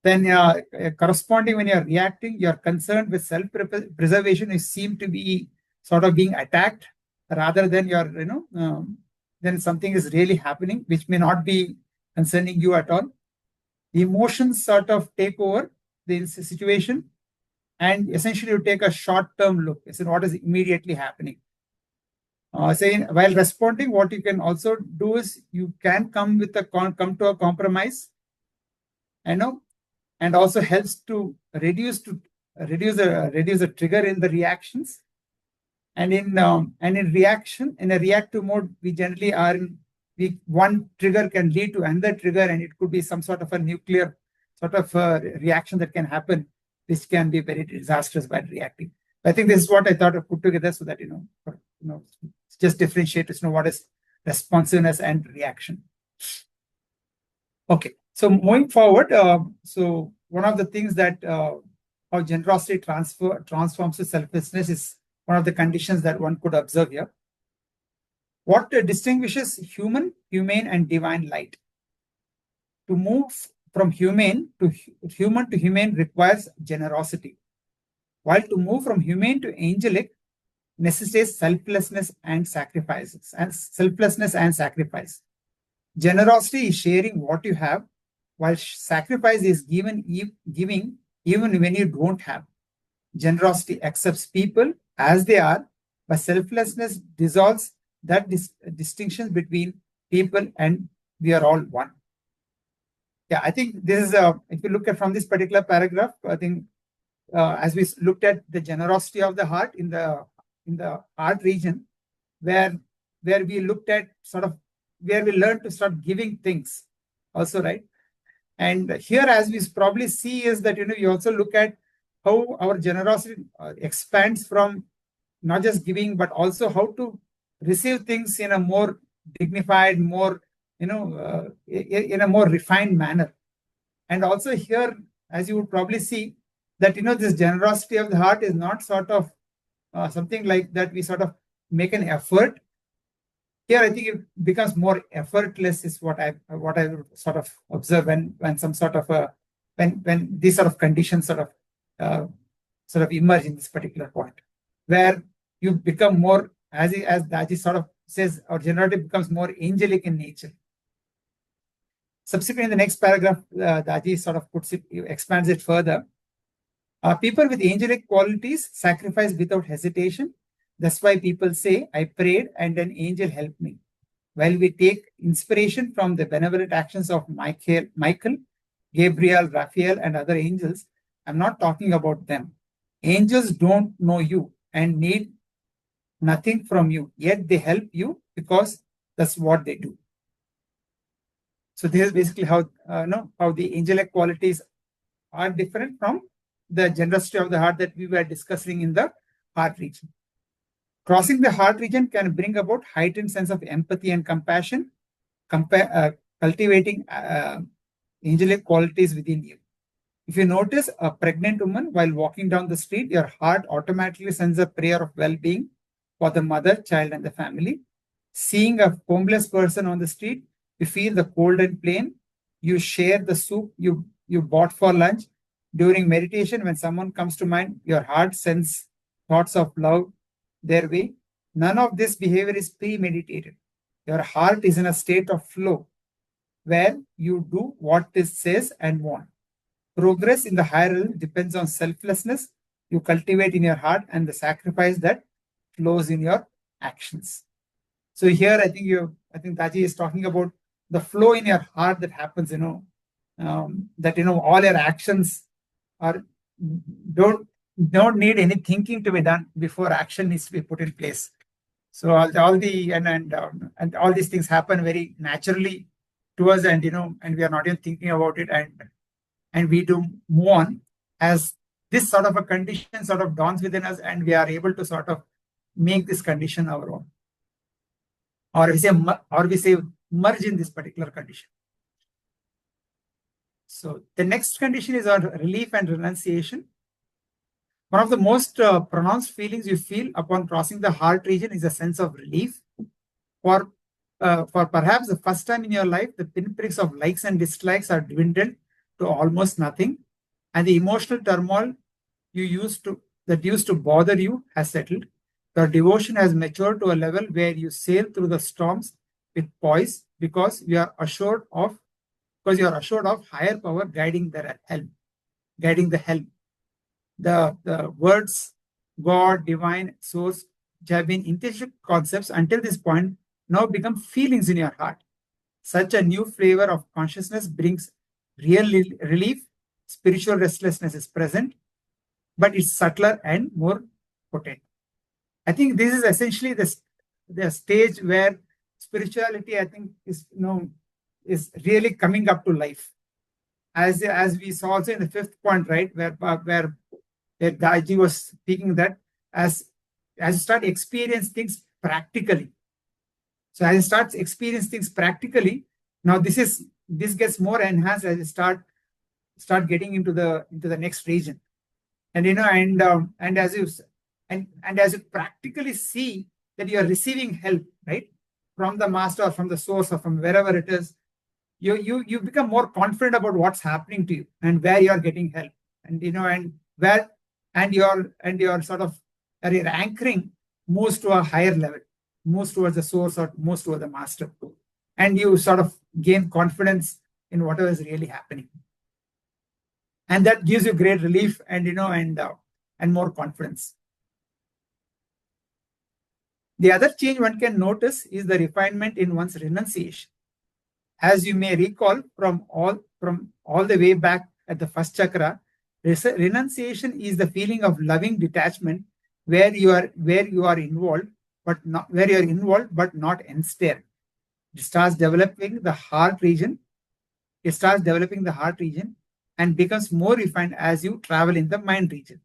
Then corresponding, when you're reacting, you're concerned with self-preservation. You seem to be sort of being attacked rather than then something is really happening, which may not be concerning you at all. The emotions sort of take over the situation, and essentially you take a short-term look. It's what is immediately happening. While responding, what you can also do is you can come to a compromise, and also helps to reduce the trigger in the reactions. And in a reactive mode, we generally are one trigger can lead to another trigger, and it could be some sort of a nuclear sort of reaction that can happen, which can be very disastrous by reacting. I think this is what I thought of put together so that just differentiate what is responsiveness and reaction. Okay, so moving forward, so one of the things that how generosity transforms to selflessness is one of the conditions that one could observe here. What distinguishes humane, and divine light? To move from human to humane requires generosity, while to move from humane to angelic necessitates selflessness and sacrifice. Generosity is sharing what you have, while sacrifice is giving even when you don't have. Generosity accepts people as they are, but selflessness dissolves that distinction between people, and we are all one. Yeah, I think this is if you look at from this particular paragraph, I think as we looked at the generosity of the heart in the heart region, where we looked at where we learned to start giving things also, right? And here, as we probably see, is that we also look at how our generosity expands from not just giving, but also how to receive things in a more dignified, more in a more refined manner. And also here, as you would probably see, that this generosity of the heart is not sort of something like that we sort of make an effort. Here, I think it becomes more effortless, is what I sort of observe when some sort of when these sort of conditions sort of emerge in this particular point. where you become more, as Daji sort of says, or generally becomes more angelic in nature. Subsequently, in the next paragraph, Daji sort of expands it further. People with angelic qualities sacrifice without hesitation. That's why people say, I prayed and an angel helped me. While we take inspiration from the benevolent actions of Michael, Gabriel, Raphael, and other angels, I'm not talking about them. Angels don't know you and need nothing from you, yet they help you because that's what they do. So this is basically how the angelic qualities are different from the generosity of the heart that we were discussing in the heart region. Crossing the heart region can bring about heightened sense of empathy and compassion, cultivating angelic qualities within you. If you notice a pregnant woman while walking down the street, your heart automatically sends a prayer of well-being for the mother, child, and the family. Seeing a homeless person on the street, you feel the cold and pain. You share the soup you bought for lunch. During meditation, when someone comes to mind, your heart sends thoughts of love their way. None of this behavior is premeditated. Your heart is in a state of flow where you do what it says and want. Progress in the higher realm depends on selflessness you cultivate in your heart and the sacrifice that flows in your actions. So here, I think Taji is talking about the flow in your heart that happens. That all your actions don't need any thinking to be done before action needs to be put in place. So all these things happen very naturally to us, and we are not even thinking about it, and we do move on as this sort of a condition sort of dawns within us, and we are able to sort of make this condition our own, or we say merge in this particular condition. So the next condition is on relief and renunciation. One of the most pronounced feelings you feel upon crossing the heart region is a sense of relief. For perhaps the first time in your life, the pinpricks of likes and dislikes are dwindled to almost nothing, and the emotional turmoil that used to bother you has settled. Your devotion has matured to a level where you sail through the storms with poise because you are assured of higher power guiding the helm. The words God, divine, source, which have been intellectual concepts until this point, now become feelings in your heart. Such a new flavor of consciousness brings real relief. Spiritual restlessness is present, but it's subtler and more potent. I think this is essentially the stage where spirituality, I think, is really coming up to life. As we saw also in the fifth point, right, where Daji was speaking that as you start experiencing things practically. So as you start experiencing things practically, now this gets more enhanced as you start getting into the next region, and as you practically see that you are receiving help, right, from the master or from the source or from wherever it is, you become more confident about what's happening to you and where you are getting help, and your sort of your anchoring moves to a higher level, moves towards the source or moves towards the master, and you sort of gain confidence in whatever is really happening, and that gives you great relief and more confidence. The other change one can notice is the refinement in one's renunciation. As you may recall from all the way back at the first chakra, renunciation is the feeling of loving detachment where you are involved, but not ensnared. It starts developing the heart region. And becomes more refined as you travel in the mind region.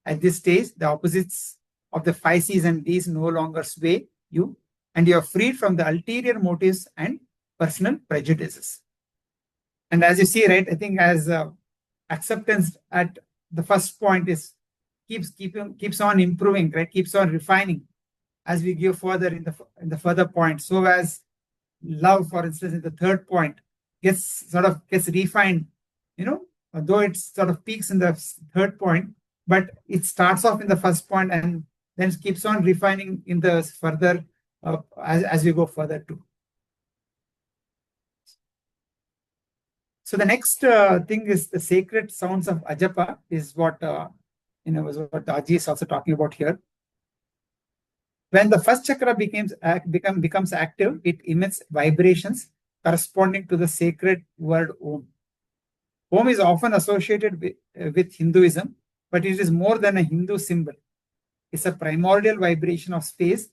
At this stage, the opposites of the 5 C's and D's no longer sway you, and you are freed from the ulterior motives and personal prejudices. And as you see, right, I think as acceptance at the first point keeps on improving, right, keeps on refining as we go further in the further point. So as love, for instance, in the third point gets refined, though it sort of peaks in the third point, but it starts off in the first point and then it keeps on refining in the further as we go further too. So the next thing is the sacred sounds of Ajapa is what was what Aji is also talking about here. When the first chakra becomes active, it emits vibrations corresponding to the sacred word Om. Om is often associated with Hinduism, but it is more than a Hindu symbol. It's a primordial vibration of space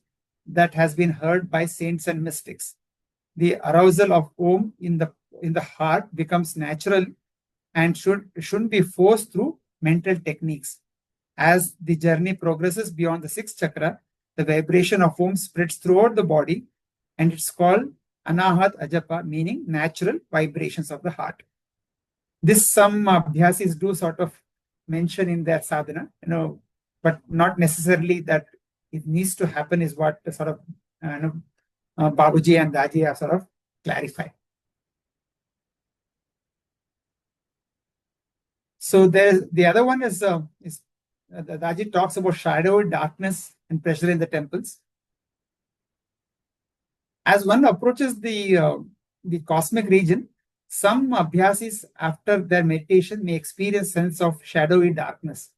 that has been heard by saints and mystics. The arousal of Om in the heart becomes natural and shouldn't be forced through mental techniques. As the journey progresses beyond the sixth chakra, the vibration of Om spreads throughout the body, and it's called Anahat Ajapa, meaning natural vibrations of the heart. This some abhyasis do sort of mention in their sadhana, but not necessarily that it needs to happen is what sort of Babuji and Daji have sort of clarified. So the other one is Daji talks about shadow, darkness, and pressure in the temples. As one approaches the cosmic region, some abhyasis after their meditation may experience sense of shadowy darkness.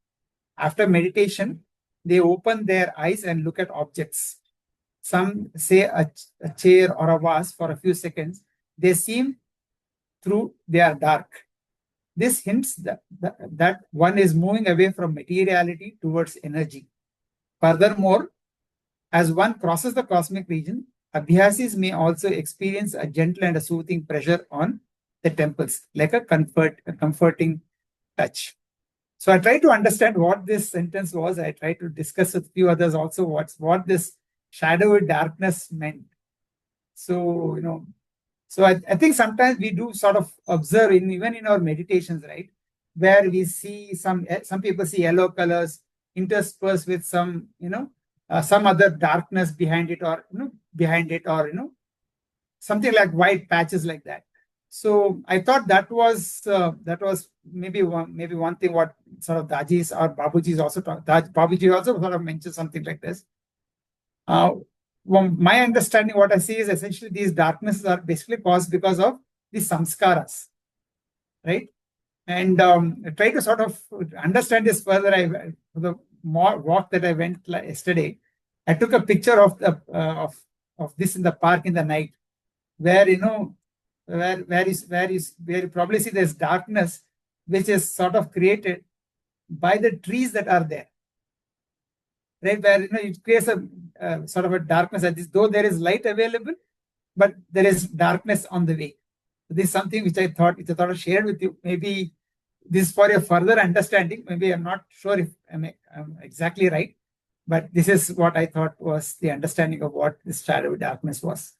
After meditation, they open their eyes and look at objects. Some say a chair or a vase for a few seconds. They seem they are dark. This hints that one is moving away from materiality towards energy. Furthermore, as one crosses the cosmic region, abhyasis may also experience a gentle and a soothing pressure on the temples, like a comforting touch. So I tried to understand what this sentence was. I tried to discuss with a few others also what this shadowy darkness meant. So, so I think sometimes we do sort of observe even in our meditations, right, where we see some people see yellow colors interspersed with some other darkness behind it, or something like white patches like that. So I thought that was maybe one thing what sort of Daji's or Babuji's also Babuji also sort of mentioned something like this. Well, my understanding, what I see is essentially these darknesses are basically caused because of the samskaras, right? And I try to sort of understand this further. The walk that I went yesterday, I took a picture of this in the park in the night, where where you probably see there's darkness, which is sort of created by the trees that are there. Right, where it creates a sort of a darkness at this, though there is light available, but there is darkness on the way. So this is something which I thought I shared with you. Maybe this is for your further understanding. Maybe I'm not sure if I'm exactly right, but this is what I thought was the understanding of what this shadowy darkness was.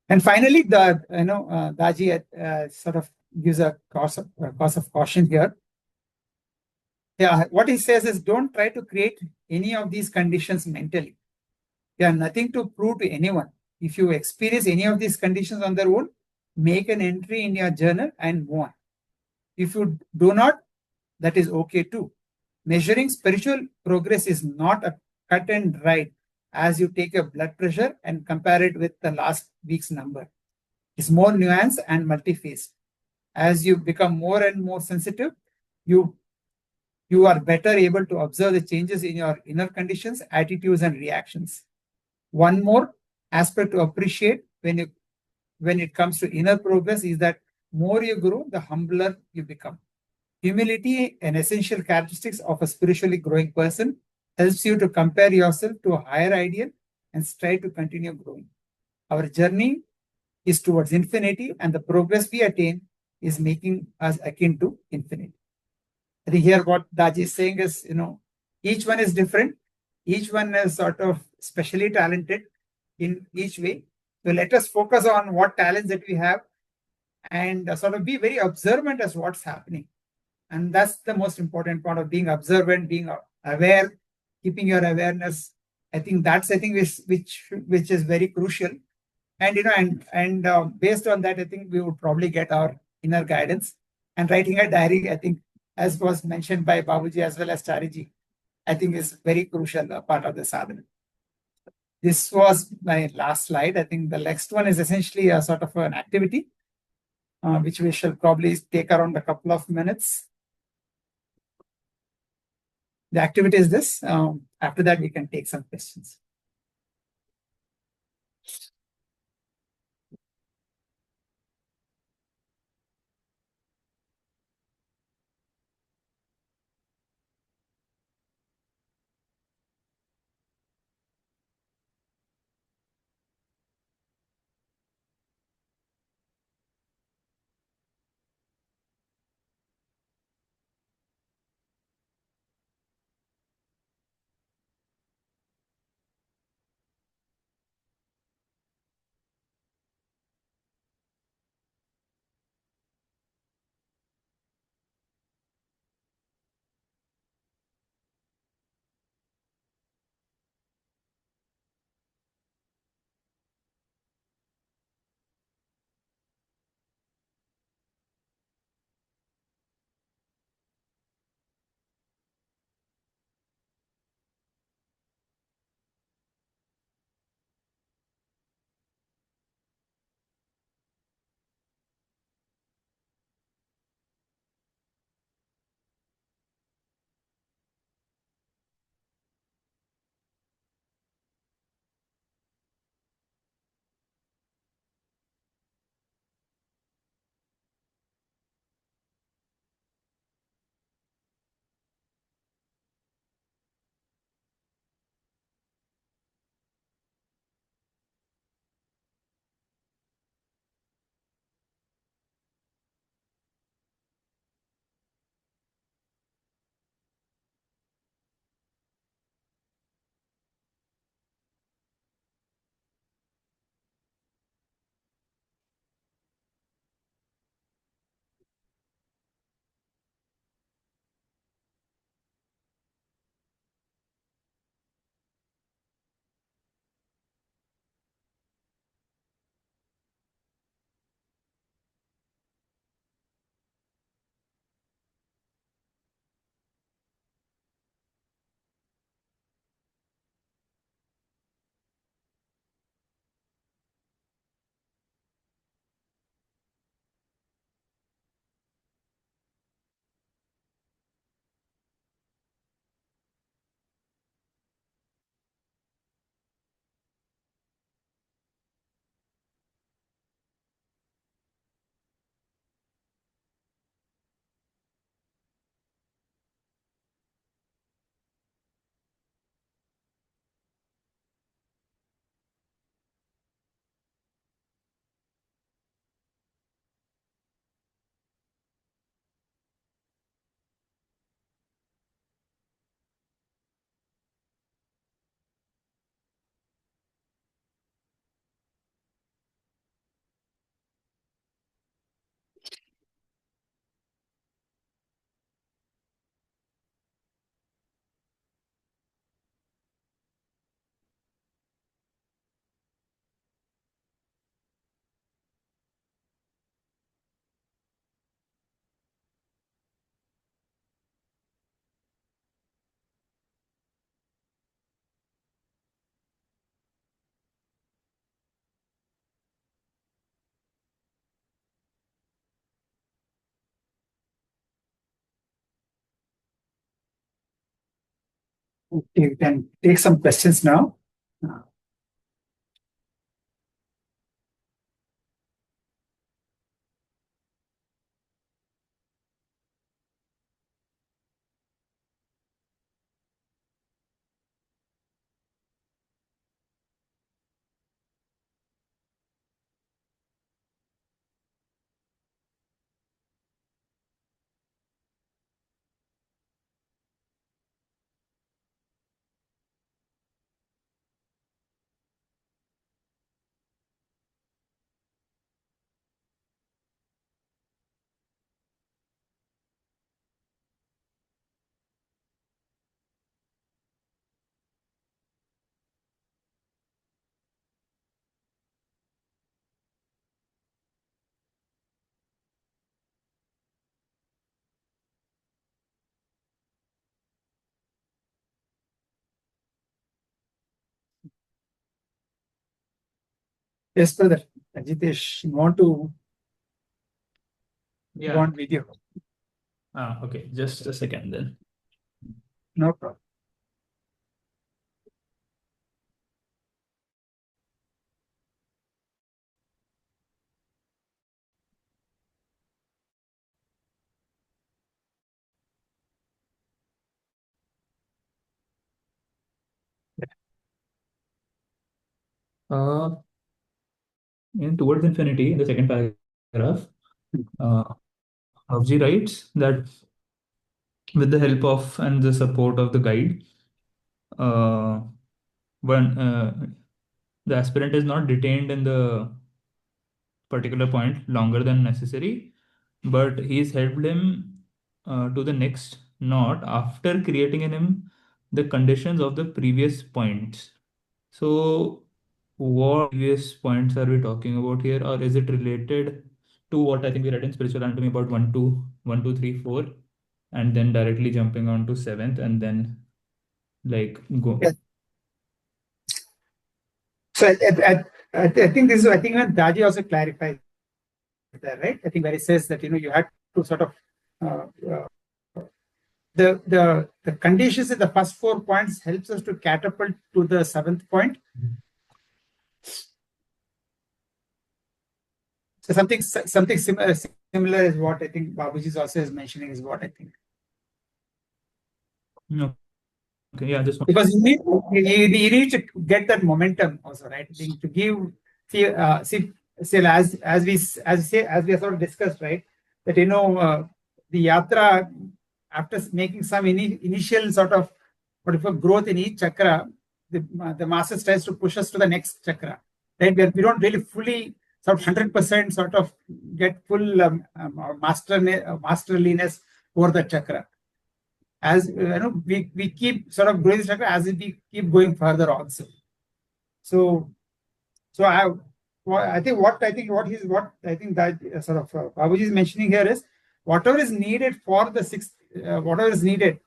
And finally, Daji sort of gives a cause of caution here. Yeah, what he says is, don't try to create any of these conditions mentally. They are nothing to prove to anyone. If you experience any of these conditions on their own, make an entry in your journal and move on. If you do not, that is okay too. Measuring spiritual progress is not a cut and dried as you take your blood pressure and compare it with the last week's number. It's more nuanced and multi-phased. As you become more and more sensitive, you are better able to observe the changes in your inner conditions, attitudes, and reactions. One more aspect to appreciate when it comes to inner progress is that more you grow, the humbler you become. Humility, an essential characteristic of a spiritually growing person, helps you to compare yourself to a higher ideal and strive to continue growing. Our journey is towards infinity, and the progress we attain is making us akin to infinity. I think here what Daji is saying is, each one is different. Each one is sort of specially talented in each way. So let us focus on what talents that we have and sort of be very observant as what's happening. And that's the most important part of being observant, being aware, keeping your awareness. I think that's which is very crucial. And based on that, I think we would probably get our inner guidance. And writing a diary, I think as was mentioned by Babuji as well as Chariji, I think is very crucial part of the sadhana. This was my last slide. I think the next one is essentially a sort of an activity, which we shall probably take around a couple of minutes. The activity is this. After that, we can take some questions. Okay, we can take some questions now. Yes, brother. Ajitesh, you want to Yeah. go on video? Okay, just a second then. No problem. In Towards Infinity, in the second paragraph, Havji writes that with the help of and the support of the guide, when the aspirant is not detained in the particular point longer than necessary, but he's helped him to the next knot after creating in him the conditions of the previous points. So, what previous points are we talking about here, or is it related to what I think we read in spiritual anatomy about 1, 2, 3, 4, and then directly jumping on to seventh, and then like go? Yes. So I think this is, I think when Daji also clarified that, right? I think where he says that, you had to sort of the conditions in the first 4 points helps us to catapult to the 7th point. So something similar is what I think Babuji also is mentioning, is what I think. No. Okay, yeah, just because you need to get that momentum also, right? I think to give as we sort of discussed, right? That the yatra, after making some initial sort of growth in each chakra, the master tries to push us to the next chakra. Right? We don't really fully sort of 100% sort of get full masterliness over the chakra. As we keep sort of growing the chakra as we keep going further also. So I think what that sort of Babuji is mentioning here is whatever is needed for the sixth, whatever is needed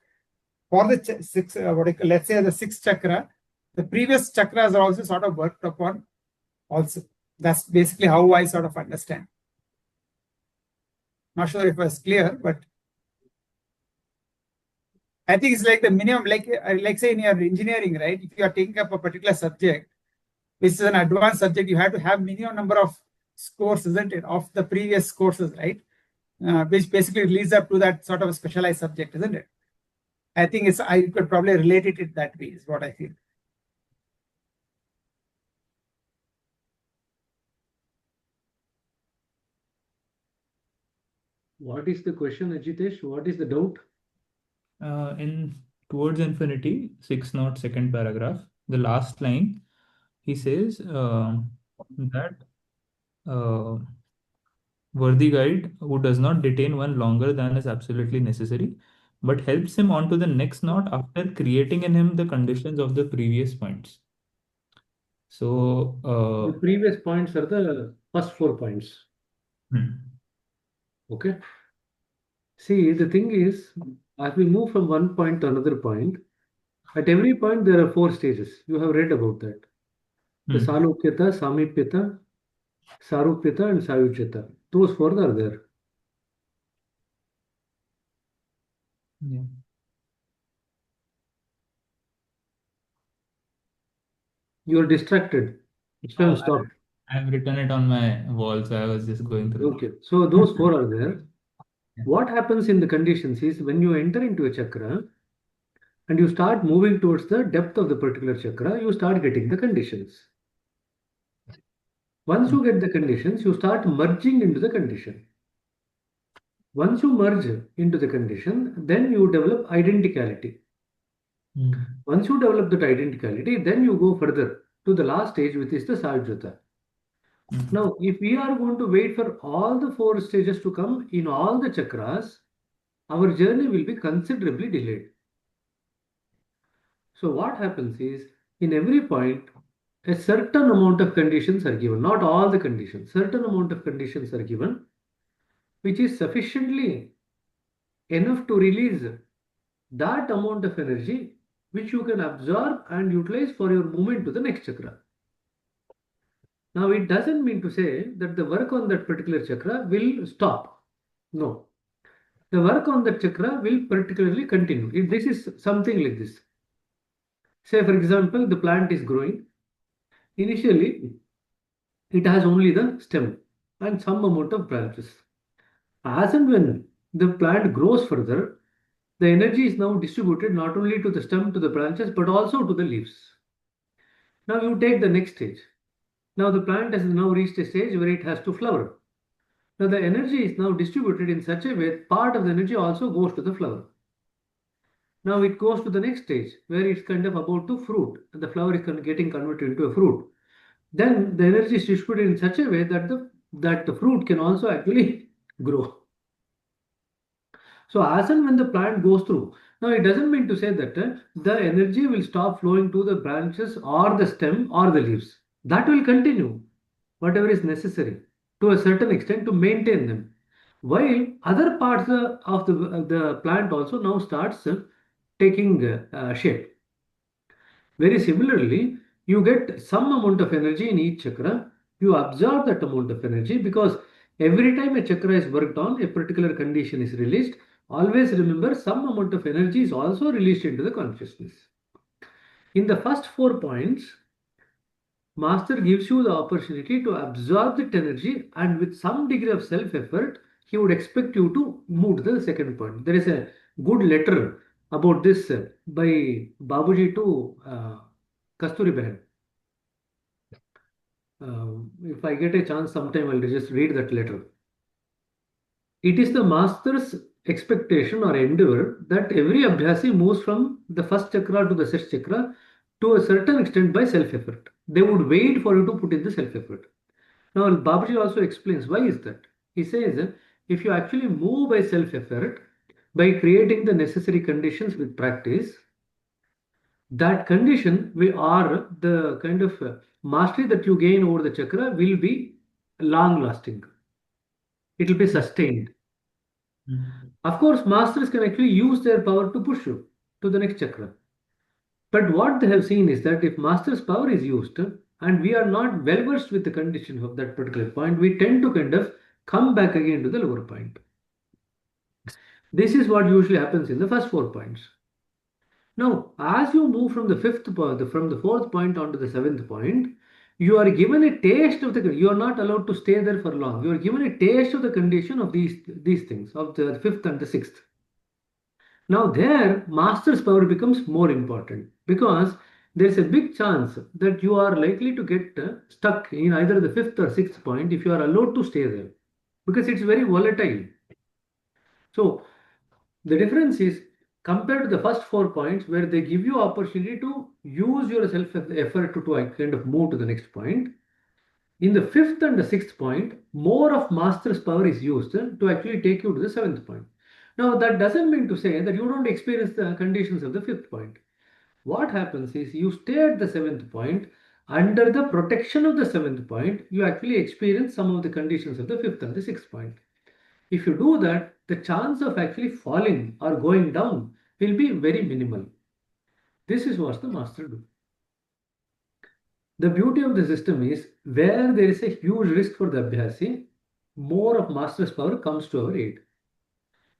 for the sixth, let's say the sixth chakra, the previous chakras are also sort of worked upon also. That's basically how I sort of understand. Not sure if it was clear, but I think it's like the minimum, like say in your engineering, right? If you are taking up a particular subject, which is an advanced subject, you have to have minimum number of scores, isn't it, of the previous courses, right? Which basically leads up to that sort of a specialized subject, isn't it? I think I could probably relate it that way, is what I feel. What is the question, Ajitesh? What is the doubt? In Towards Infinity, 6 knot second paragraph, the last line, he says that worthy guide who does not detain one longer than is absolutely necessary, but helps him on to the next knot after creating in him the conditions of the previous points. So The previous points are the first 4 points. Okay. See, the thing is, as we move from one point to another point, at every point there are 4 stages. You have read about that. The Salupyata, Samipyata, Sarupyata, and Sayujyata. Those 4 are there. Yeah. You are distracted. It's why stop. I've written it on my wall, so I was just going through. Okay, so those 4 are there. Yeah. What happens in the conditions is when you enter into a chakra and you start moving towards the depth of the particular chakra, you start getting the conditions. Once you get the conditions, you start merging into the condition. Once you merge into the condition, then you develop identicality. Once you develop that identicality, then you go further to the last stage, which is the Sajjata. Now, if we are going to wait for all the 4 stages to come in all the chakras, our journey will be considerably delayed. So what happens is, in every point, a certain amount of conditions are given, not all the conditions, certain amount of conditions are given, which is sufficiently enough to release that amount of energy which you can absorb and utilize for your movement to the next chakra. Now, it doesn't mean to say that the work on that particular chakra will stop. No. The work on that chakra will particularly continue. If this is something like this. Say, for example, the plant is growing. Initially, it has only the stem and some amount of branches. As and when the plant grows further, the energy is now distributed not only to the stem, to the branches, but also to the leaves. Now you take the next stage. Now the plant has now reached a stage where it has to flower. Now the energy is now distributed in such a way, part of the energy also goes to the flower. Now it goes to the next stage where it's kind of about to fruit, and the flower is getting converted into a fruit. Then the energy is distributed in such a way that the fruit can also actually grow. So as and when the plant goes through, now it doesn't mean to say that the energy will stop flowing to the branches or the stem or the leaves. That will continue, whatever is necessary to a certain extent to maintain them. While other parts of the plant also now starts taking shape. Very similarly, you get some amount of energy in each chakra. You absorb that amount of energy because every time a chakra is worked on, a particular condition is released. Always remember some amount of energy is also released into the consciousness. In the first 4 points, Master gives you the opportunity to absorb that energy, and with some degree of self-effort, he would expect you to move to the second point. There is a good letter about this by Babuji to Kasturi Behan. If I get a chance sometime, I'll just read that letter. It is the master's expectation or endeavor that every Abhyasi moves from the first chakra to the sixth chakra to a certain extent by self-effort. They would wait for you to put in the self-effort. Now, Babaji also explains why is that. He says, if you actually move by self-effort, by creating the necessary conditions with practice, that condition are the kind of mastery that you gain over the chakra will be long-lasting. It will be sustained. Of course, masters can actually use their power to push you to the next chakra. But what they have seen is that if master's power is used and we are not well versed with the condition of that particular point, we tend to kind of come back again to the lower point. This is what usually happens in the first 4 points. Now, as you move from the from the 4th point onto the 7th point, you are given a taste of the. You are not allowed to stay there for long. You are given a taste of the condition of these things of the 5th and the 6th. Now, there, master's power becomes more important because there is a big chance that you are likely to get stuck in either the 5th or 6th point if you are allowed to stay there because it's very volatile. So, the difference is compared to the first 4 points where they give you opportunity to use your self-effort to kind of move to the next point. In the 5th and the 6th point, more of master's power is used to actually take you to the 7th point. Now, that doesn't mean to say that you don't experience the conditions of the 5th point. What happens is you stay at the 7th point. Under the protection of the 7th point, you actually experience some of the conditions of the 5th and the 6th point. If you do that, the chance of actually falling or going down will be very minimal. This is what the master do. The beauty of the system is where there is a huge risk for the Abhyasi, more of master's power comes to our aid.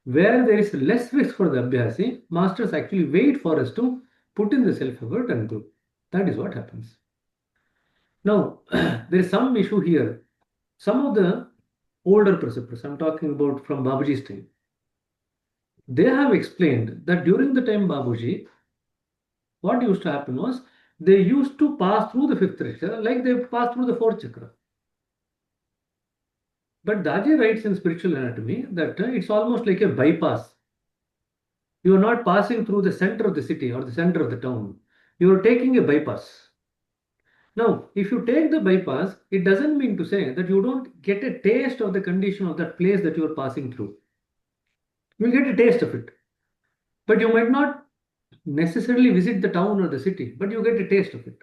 Where there is less risk for the Abhyasi, masters actually wait for us to put in the self-effort and do. That is what happens. Now, there is some issue here. Some of the older preceptors, I'm talking about from Babaji's time, they have explained that during the time Babuji, what used to happen was they used to pass through the 5th chakra like they passed through the 4th chakra. But Daji writes in Spiritual Anatomy that it's almost like a bypass. You are not passing through the center of the city or the center of the town. You are taking a bypass. Now, if you take the bypass, it doesn't mean to say that you don't get a taste of the condition of that place that you are passing through. You will get a taste of it. But you might not necessarily visit the town or the city, but you get a taste of it.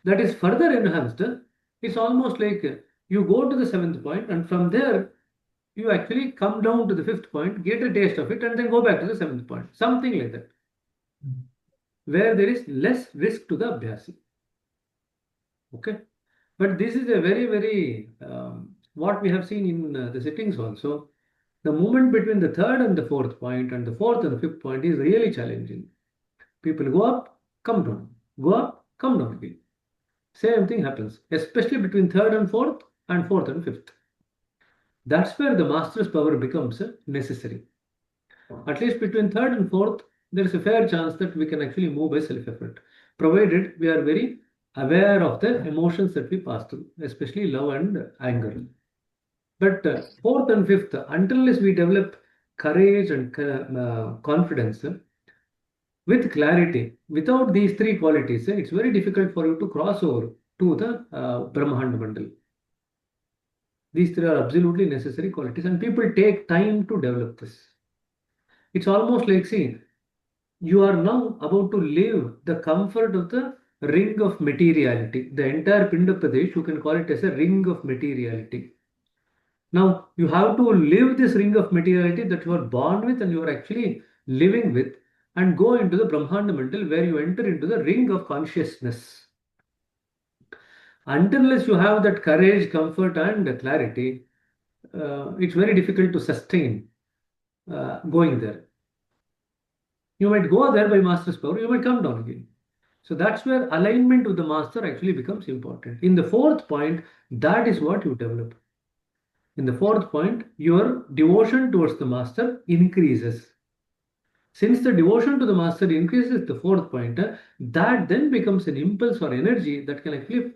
That is further enhanced. It's almost like you go to the 7th point and from there you actually come down to the 5th point, get a taste of it and then go back to the 7th point. Something like that. Where there is less risk to the Abhyasi. Okay. But this is a very, what we have seen in the sittings also. The movement between the third and the fourth point and the fourth and the fifth point is really challenging. People go up, come down, go up, come down again. Same thing happens, especially between third and fourth and fifth. That's where the master's power becomes necessary. At least between third and fourth, there is a fair chance that we can actually move by self-effort, provided we are very aware of the emotions that we pass through, especially love and anger. But fourth and fifth, until we develop courage and confidence with clarity, without these three qualities, it's very difficult for you to cross over to the Brahmanda Mandal. These three are absolutely necessary qualities, and people take time to develop this. It's almost like, see, you are now about to live the comfort of the ring of materiality. The entire Pinda Pradesh, you can call it as a ring of materiality. Now, you have to live this ring of materiality that you are born with and you are actually living with, and go into the Brahmanda Mandal where you enter into the ring of consciousness. Unless you have that courage, comfort, and clarity, it's very difficult to sustain going there. You might go there by master's power, you might come down again. So that's where alignment with the master actually becomes important. In the fourth point, that is what you develop. In the fourth point, your devotion towards the master increases. Since the devotion to the master increases, the fourth point, that then becomes an impulse or energy that can actually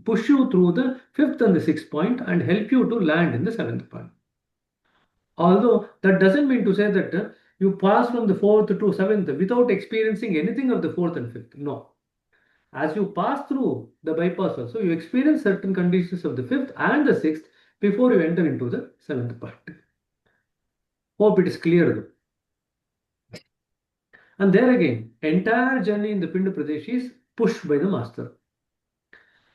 push you through the fifth and the sixth point and help you to land in the seventh point. Although that doesn't mean to say that you pass from the fourth to seventh without experiencing anything of the fourth and fifth. No. As you pass through the bypass also, you experience certain conditions of the fifth and the sixth before you enter into the seventh part. Hope it is clear though. And there again, entire journey in the Pinda Pradesh is pushed by the master.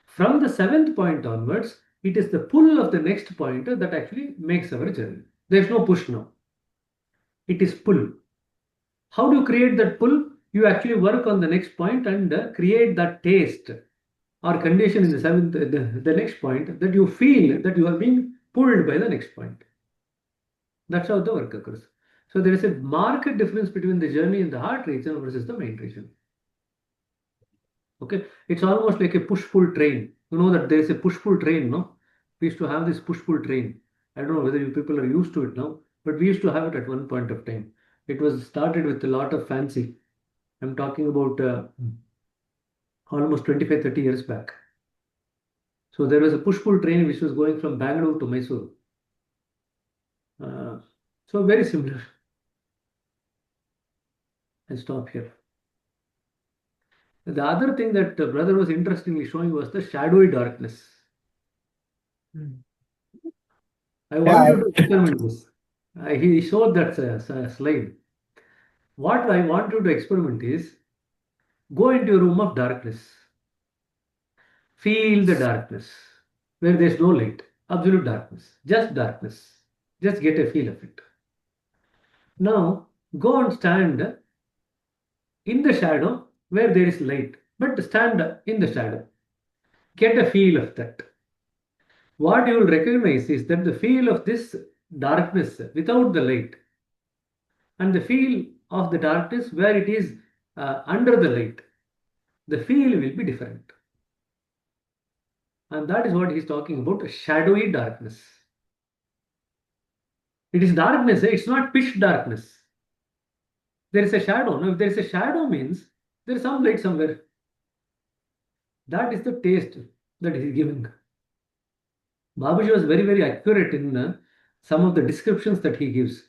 From the seventh point onwards, it is the pull of the next point that actually makes our journey. There is no push now. It is pull. How do you create that pull? You actually work on the next point and create that taste or condition in the seventh, the next point, that you feel that you are being pulled by the next point. That's how the work occurs. So there is a marked difference between the journey in the heart region versus the main region. Okay, it's almost like a push-pull train. You know that there is a push-pull train, no? We used to have this push-pull train. I don't know whether you people are used to it now, but we used to have it at one point of time. It was started with a lot of fancy. I'm talking about almost 25-30 years back. So there was a push-pull train which was going from Bangalore to Mysore. So very similar. I'll stop here. The other thing that brother was interestingly showing was the shadowy darkness. I want you to experiment this. He showed that slide. What I want you to experiment is go into a room of darkness. Feel the darkness where there's no light, absolute darkness, just darkness. Just get a feel of it. Now go and stand in the shadow where there is light, but stand in the shadow. Get a feel of that. What you will recognize is that the feel of this darkness without the light and the feel of the darkness where it is under the light, the feel will be different. And that is what he is talking about, shadowy darkness. It is darkness, it's not pitch darkness. There is a shadow. Now, if there is a shadow, means there is some light somewhere. That is the taste that he is giving. Babaji was very accurate in some of the descriptions that he gives.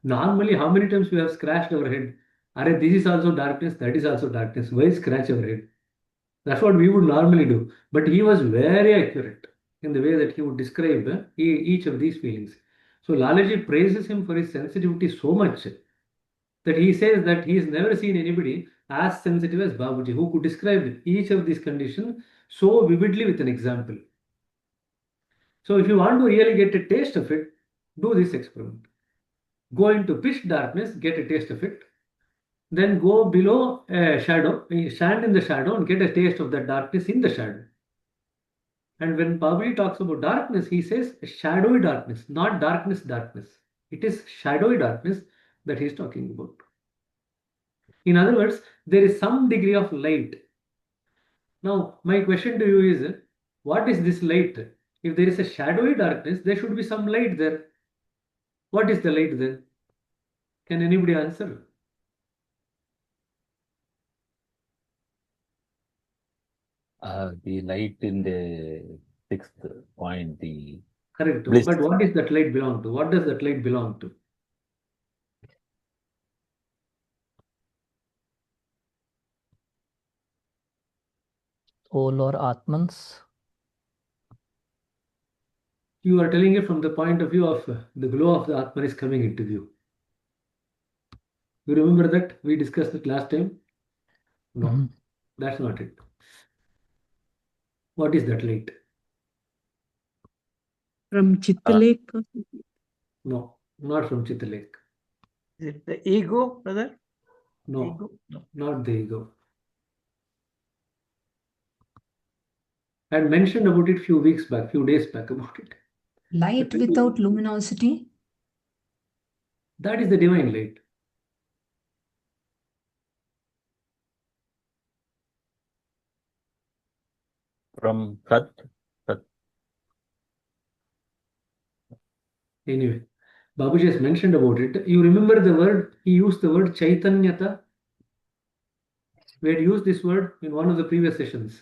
Normally, how many times we have scratched our head? Arey, this is also darkness, that is also darkness. Why scratch our head? That's what we would normally do. But he was very accurate in the way that he would describe each of these feelings. So Lalaji praises him for his sensitivity so much that he says that he has never seen anybody as sensitive as Babaji, who could describe each of these conditions so vividly with an example. So if you want to really get a taste of it, do this experiment. Go into pitch darkness, get a taste of it. Then go below a shadow, stand in the shadow and get a taste of that darkness in the shadow. And when Pabli talks about darkness, he says shadowy darkness, not darkness, darkness. It is shadowy darkness that he is talking about. In other words, there is some degree of light. Now, my question to you is, what is this light? If there is a shadowy darkness, there should be some light there. What is the light then? Can anybody answer? The light in the sixth point, the Correct. bliss. But what is that light belong to? What does that light belong to? Soul or Atmans? You are telling it from the point of view of the glow of the Atman is coming into view. You remember that? We discussed it last time? No, that's not it. What is that light? From Chittalek? No, not from Chittalek. Is it the ego, brother? No, Ego? no, not the ego. I had mentioned about it few weeks back, few days back about it. Light without luminosity? That is the divine light. From Sat. Anyway, Babuji has mentioned about it. You remember the word, he used the word Chaitanyata. We had used this word in one of the previous sessions.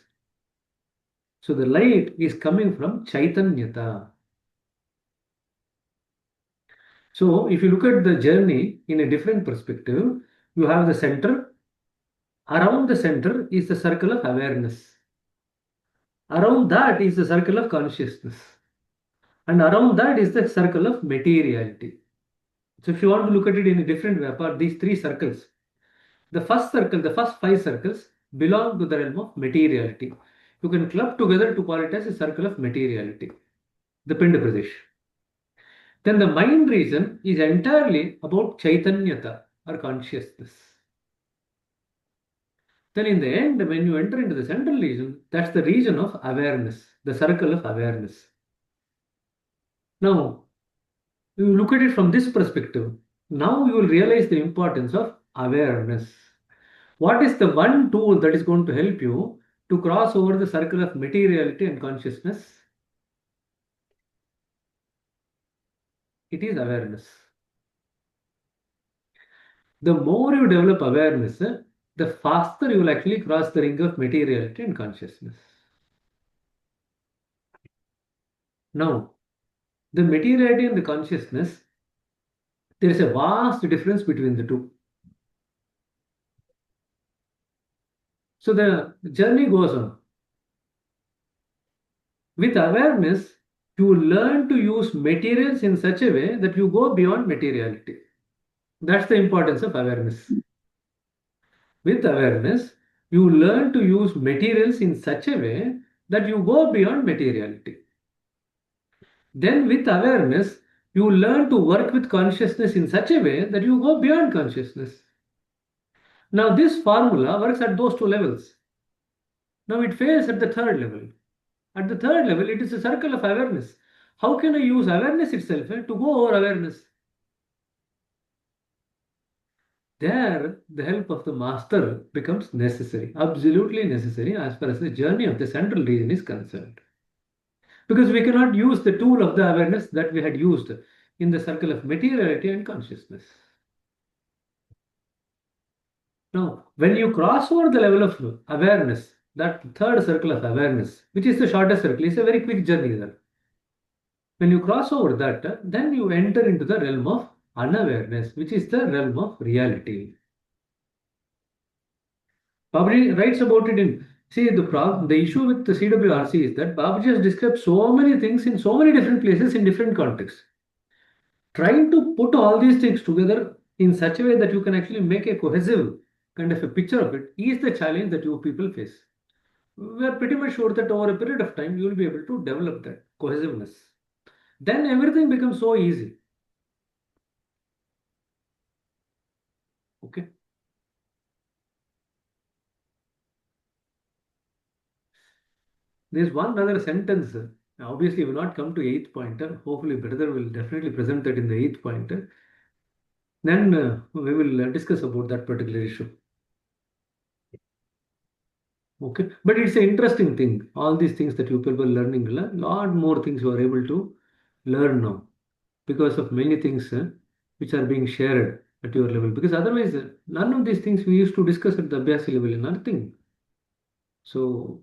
So the light is coming from Chaitanyata. So if you look at the journey in a different perspective, you have the center. Around the center is the circle of awareness. Around that is the circle of consciousness. And around that is the circle of materiality. So if you want to look at it in a different way, apart these three circles, the first circle, the first five circles belong to the realm of materiality. You can club together to call it as a circle of materiality, the Pinda Pradesh. Then the mind region is entirely about Chaitanyata or consciousness. Then in the end, when you enter into the central region, that's the region of awareness, the circle of awareness. Now, you look at it from this perspective. Now you will realize the importance of awareness. What is the one tool that is going to help you to cross over the circle of materiality and consciousness? It is awareness. The more you develop awareness, the faster you will actually cross the ring of materiality and consciousness. Now, the materiality and the consciousness, there is a vast difference between the two. So the journey goes on. With awareness, you learn to use materials in such a way that you go beyond materiality. That's the importance of awareness. With awareness, you learn to use materials in such a way that you go beyond materiality. Then with awareness, you learn to work with consciousness in such a way that you go beyond consciousness. Now this formula works at those two levels. Now it fails at the third level. At the third level, it is a circle of awareness. How can I use awareness itself to go over awareness? There, the help of the master becomes necessary, absolutely necessary as far as the journey of the central region is concerned. Because we cannot use the tool of the awareness that we had used in the circle of materiality and consciousness. Now, when you cross over the level of awareness, that third circle of awareness, which is the shortest circle, is a very quick journey there. When you cross over that, then you enter into the realm of unawareness, which is the realm of reality. Babaji writes about it in, see, the issue with the CWRC is that Babaji has described so many things in so many different places in different contexts. Trying to put all these things together in such a way that you can actually make a cohesive kind of a picture of it is the challenge that you people face. We are pretty much sure that over a period of time, you will be able to develop that cohesiveness. Then everything becomes so easy. Okay. There's one other sentence. Obviously, we will not come to 8th pointer. Hopefully, brother will definitely present that in the 8th pointer. Then we will discuss about that particular issue. Okay, but it's an interesting thing. All these things that you people are learning, a lot more things you are able to learn now because of many things which are being shared at your level. Because otherwise, none of these things we used to discuss at the Abhyasi level, nothing. So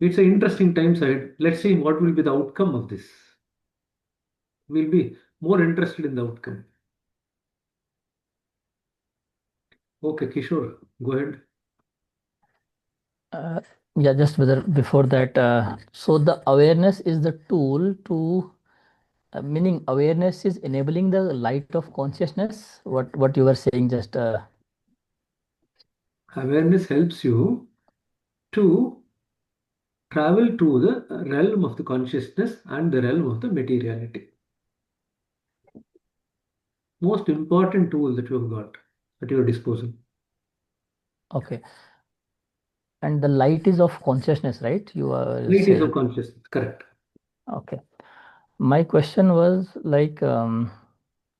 it's an interesting time side. Let's see what will be the outcome of this. We'll be more interested in the outcome. Okay, Kishore, go ahead. Yeah, just before that, so the awareness is the tool to, meaning awareness is enabling the light of consciousness. What you were saying just. Awareness helps you to travel to the realm of the consciousness and the realm of the materiality. Most important tool that you have got at your disposal. Okay. And the light is of consciousness, right? You are Light is saying. of consciousness, correct. Okay. My question was like,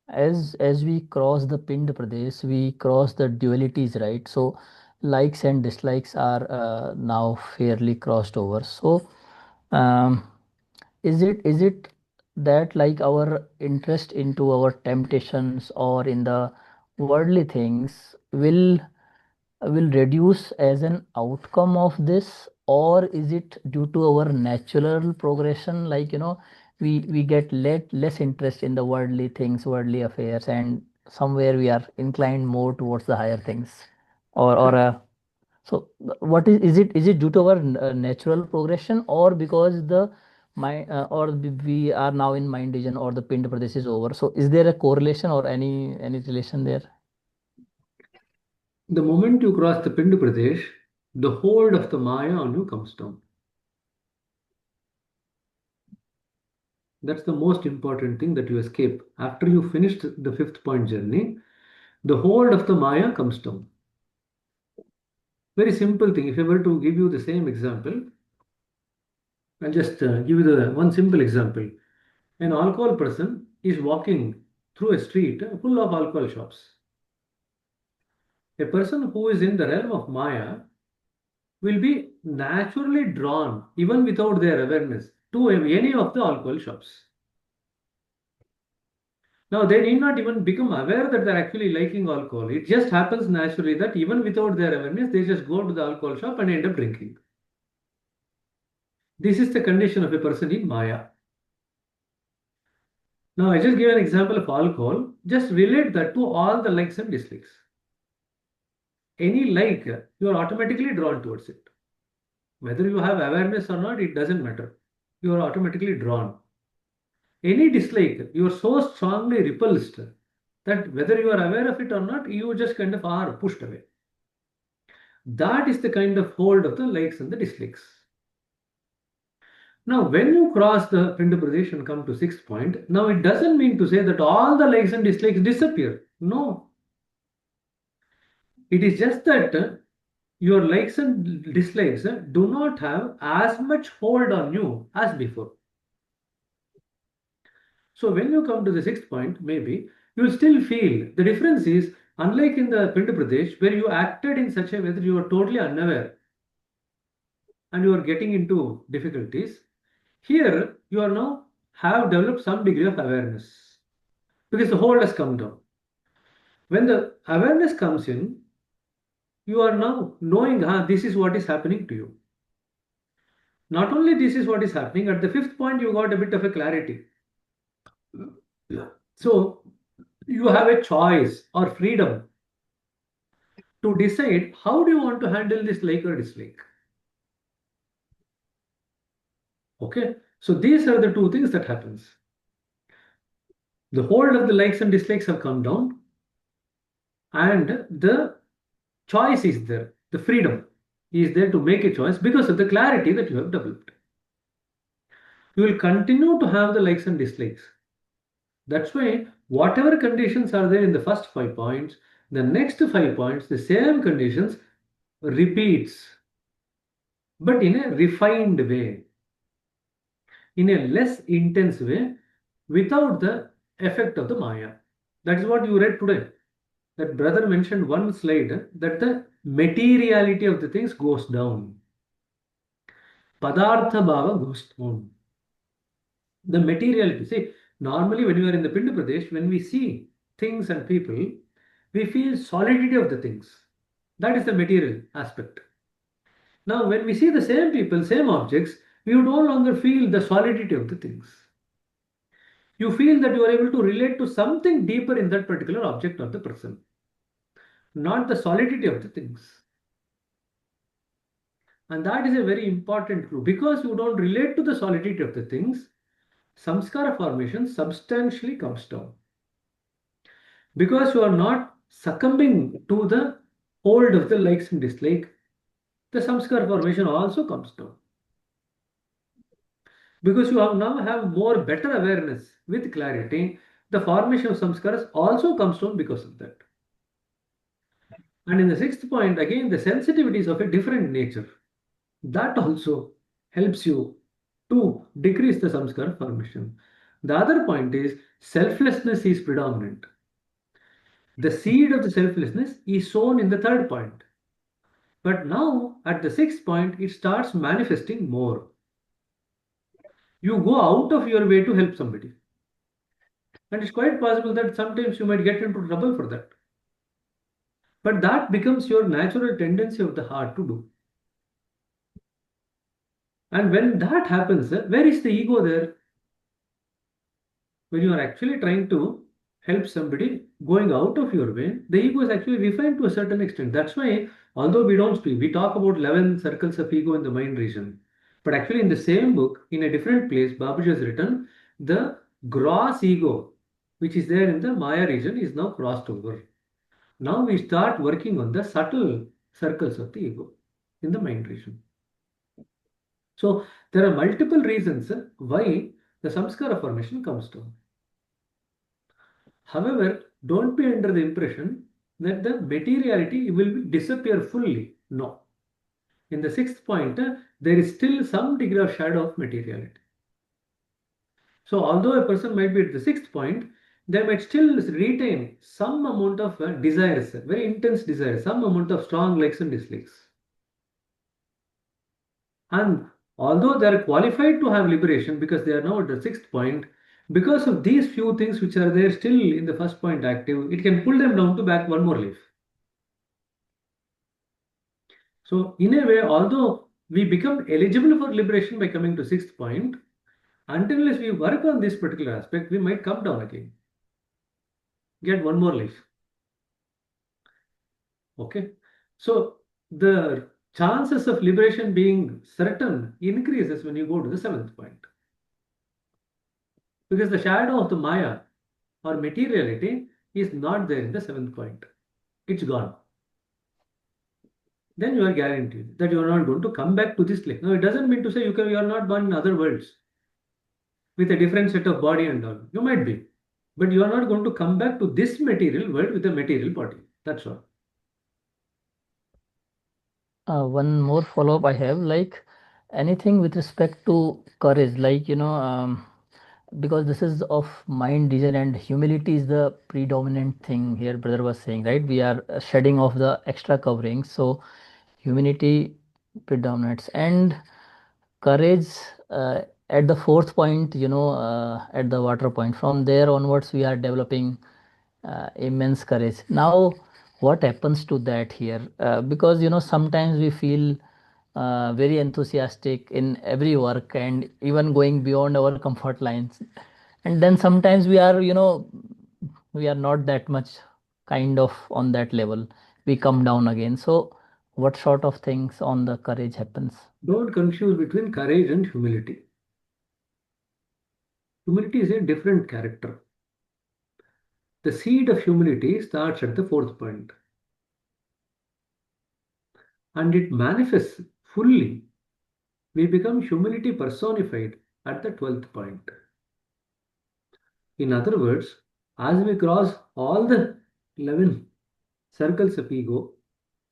as we cross the Pind Pradesh, we cross the dualities, right? So likes and dislikes are now fairly crossed over. So um, is it that like our interest into our temptations or in the worldly things will reduce as an outcome of this, or is it due to our natural progression, like we get less interest in the worldly things, worldly affairs, and somewhere we are inclined more towards the higher things, or so what is it due to our natural progression, or because the my or we are now in mind vision, or the Pind Pradesh is over? So is there a correlation or any relation there? The moment you cross the Pind Pradesh, the hold of the Maya on you comes down. That's the most important thing, that you escape. After you finished the 5th point journey, the hold of the Maya comes down. Very simple thing. If I were to give you the same example, I'll just give you the one simple example. An alcohol person is walking through a street full of alcohol shops. A person who is in the realm of Maya will be naturally drawn, even without their awareness, to any of the alcohol shops. Now, they need not even become aware that they're actually liking alcohol. It just happens naturally that even without their awareness, they just go to the alcohol shop and end up drinking. This is the condition of a person in Maya. Now, I just give an example of alcohol. Just relate that to all the likes and dislikes. Any like, you are automatically drawn towards it. Whether you have awareness or not, it doesn't matter. You are automatically drawn. Any dislike, you are so strongly repulsed that whether you are aware of it or not, you just kind of are pushed away. That is the kind of hold of the likes and the dislikes. Now, when you cross the Pind Pradesh and come to 6th point, now it doesn't mean to say that all the likes and dislikes disappear. No. It is just that your likes and dislikes do not have as much hold on you as before. So when you come to the 6th point, maybe you will still feel the difference is, unlike in the Pind Pradesh, where you acted in such a way that you are totally unaware and you are getting into difficulties, here you are now have developed some degree of awareness because the hold has come down. When the awareness comes in, you are now knowing, this is what is happening to you. Not only this is what is happening, at the 5th point, you got a bit of a clarity. So you have a choice or freedom to decide how do you want to handle this like or dislike. Okay, so these are the two things that happens. The hold of the likes and dislikes have come down, and the choice is there. The freedom is there to make a choice because of the clarity that you have developed. You will continue to have the likes and dislikes. That's why whatever conditions are there in the first 5 points, the next 5 points, the same conditions repeats. but in a refined way, in a less intense way, without the effect of the Maya. That is what you read today. That brother mentioned one slide that the materiality of the things goes down. Padartha bhava goes down. The materiality. See, normally when we are in the Pinda Pradesh, when we see things and people, we feel solidity of the things. That is the material aspect. Now, when we see the same people, same objects, we no longer feel the solidity of the things. You feel that you are able to relate to something deeper in that particular object or the person, not the solidity of the things. And that is a very important clue. Because you don't relate to the solidity of the things, samskara formation substantially comes down. Because you are not succumbing to the hold of the likes and dislikes, the samskara formation also comes down. Because you now have more better awareness with clarity, the formation of samskaras also comes down because of that. And in the sixth point, again, the sensitivity is of a different nature. That also helps you to decrease the samskara formation. The other point is selflessness is predominant. The seed of the selflessness is sown in the third point. But now at the sixth point, it starts manifesting more. You go out of your way to help somebody. And it's quite possible that sometimes you might get into trouble for that. But that becomes your natural tendency of the heart to do. And when that happens, where is the ego there? When you are actually trying to help somebody going out of your way, the ego is actually refined to a certain extent. That's why, although we don't speak, we talk about 11 circles of ego in the mind region. But actually, in the same book, in a different place, Babuji has written the gross ego, which is there in the Maya region, is now crossed over. Now we start working on the subtle circles of the ego in the mind region. So there are multiple reasons why the samskara formation comes down. However, don't be under the impression that the materiality will disappear fully. No. In the sixth point, there is still some degree of shadow of materiality. So although a person might be at the sixth point, they might still retain some amount of desires, very intense desires, some amount of strong likes and dislikes. And although they are qualified to have liberation because they are now at the sixth point, because of these few things which are there still in the first point active, it can pull them down to back one more life. So in a way, although we become eligible for liberation by coming to sixth point, until we work on this particular aspect, we might come down again, get one more life. Okay, so the chances of liberation being certain increases when you go to the seventh point. Because the shadow of the Maya or materiality is not there in the seventh point. It's gone. Then you are guaranteed that you are not going to come back to this life. Now, it doesn't mean to say you are not born in other worlds with a different set of body and all. You might be. But you are not going to come back to this material world with a material body. That's all. One more follow-up I have, like anything with respect to courage, like because this is of mind region and humility is the predominant thing here. Brother was saying, right? We are shedding off the extra covering, so humility predominates and courage at the fourth point. At the water point. From there onwards, we are developing immense courage. Now, what happens to that here? Because sometimes we feel very enthusiastic in every work and even going beyond our comfort lines, and then sometimes we are not that much kind of on that level. We come down again. So, what sort of things on the courage happens? Don't confuse between courage and humility. Humility is a different character. The seed of humility starts at the fourth point and it manifests fully. We become humility personified at the 12th point. In other words, as we cross all the 11 circles of ego,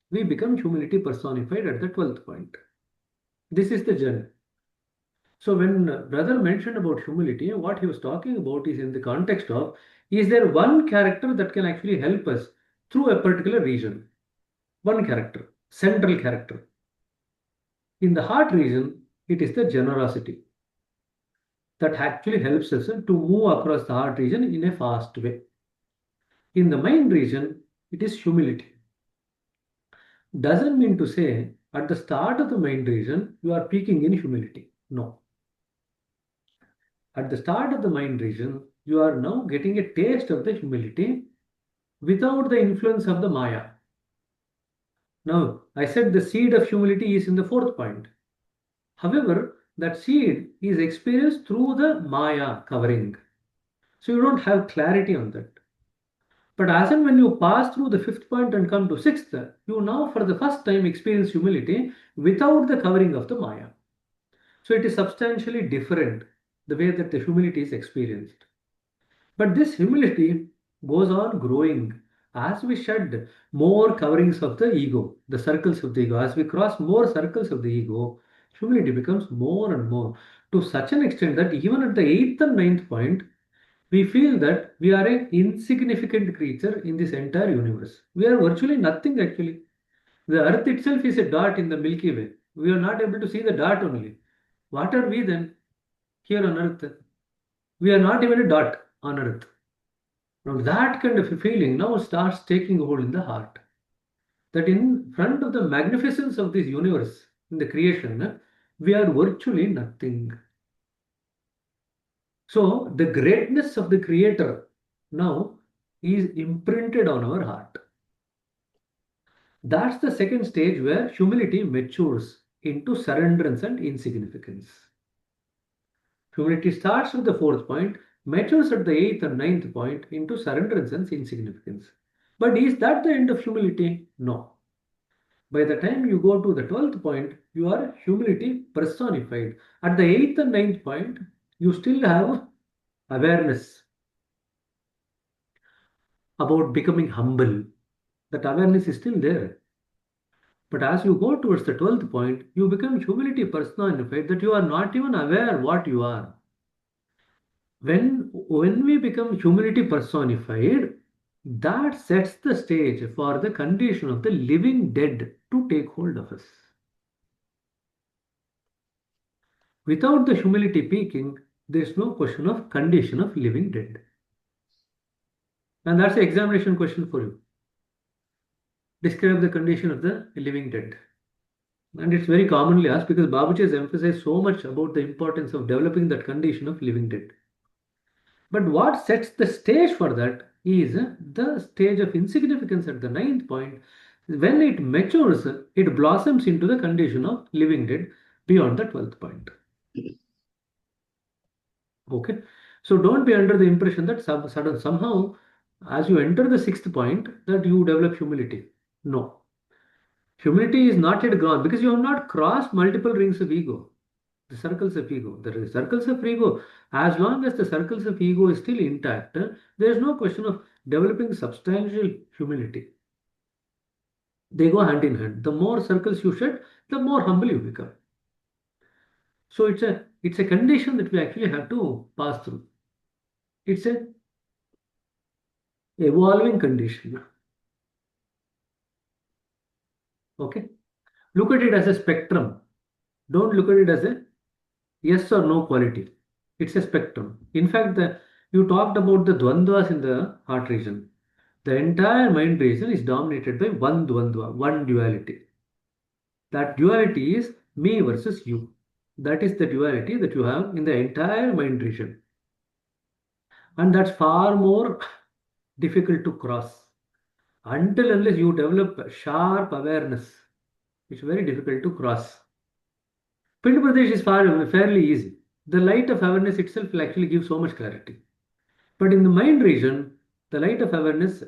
we become humility personified at the 12th point. This is the journey. So when brother mentioned about humility, what he was talking about is in the context of, is there one character that can actually help us through a particular region? One character, central character. In the heart region, it is the generosity that actually helps us to move across the heart region in a fast way. In the mind region, it is humility. Doesn't mean to say at the start of the mind region, you are peaking in humility. No. At the start of the mind region, you are now getting a taste of the humility without the influence of the Maya. Now, I said the seed of humility is in the fourth point. However, that seed is experienced through the Maya covering. So you don't have clarity on that. But as and when you pass through the fifth point and come to sixth, you now for the first time experience humility without the covering of the Maya. So it is substantially different the way that the humility is experienced. But this humility goes on growing as we shed more coverings of the ego, the circles of the ego. As we cross more circles of the ego, humility becomes more and more to such an extent that even at the eighth and ninth point, we feel that we are an insignificant creature in this entire universe. We are virtually nothing actually. The earth itself is a dot in the Milky Way. We are not able to see the dot only. What are we then here on earth? We are not even a dot on earth. Now that kind of a feeling now starts taking hold in the heart. That in front of the magnificence of this universe, in the creation, we are virtually nothing. So the greatness of the Creator now is imprinted on our heart. That's the second stage where humility matures into surrenderance and insignificance. Humility starts with the fourth point, matures at the eighth and ninth point into surrenderance and insignificance. But is that the end of humility? No. By the time you go to the 12th point, you are humility personified. At the 8th and ninth point, you still have awareness about becoming humble. That awareness is still there. But as you go towards the 12th point, you become humility personified, that you are not even aware what you are. When we become humility personified, that sets the stage for the condition of the living dead to take hold of us. Without the humility peaking, there is no question of condition of living dead. And that's the examination question for you. Describe the condition of the living dead. And it's very commonly asked because Babuji has emphasized so much about the importance of developing that condition of living dead. But what sets the stage for that is the stage of insignificance at the ninth point. When it matures, it blossoms into the condition of living dead beyond the 12th point. Okay, so don't be under the impression that somehow, as you enter the sixth point, that you develop humility. No, humility is not yet gone because you have not crossed multiple rings of ego, the circles of ego. The circles of ego, as long as the circles of ego is still intact, there is no question of developing substantial humility. They go hand in hand. The more circles you shed, the more humble you become. So it's a condition that we actually have to pass through. It's a evolving condition. Okay, look at it as a spectrum. Don't look at it as a yes or no quality. It's a spectrum. In fact, you talked about the dvandvas in the heart region. The entire mind region is dominated by one dvandva, one duality. That duality is me versus you. That is the duality that you have in the entire mind region. And that's far more difficult to cross. Until unless you develop sharp awareness, it's very difficult to cross. Pind Pradesh is fairly easy. The light of awareness itself will actually give so much clarity. But in the mind region, the light of awareness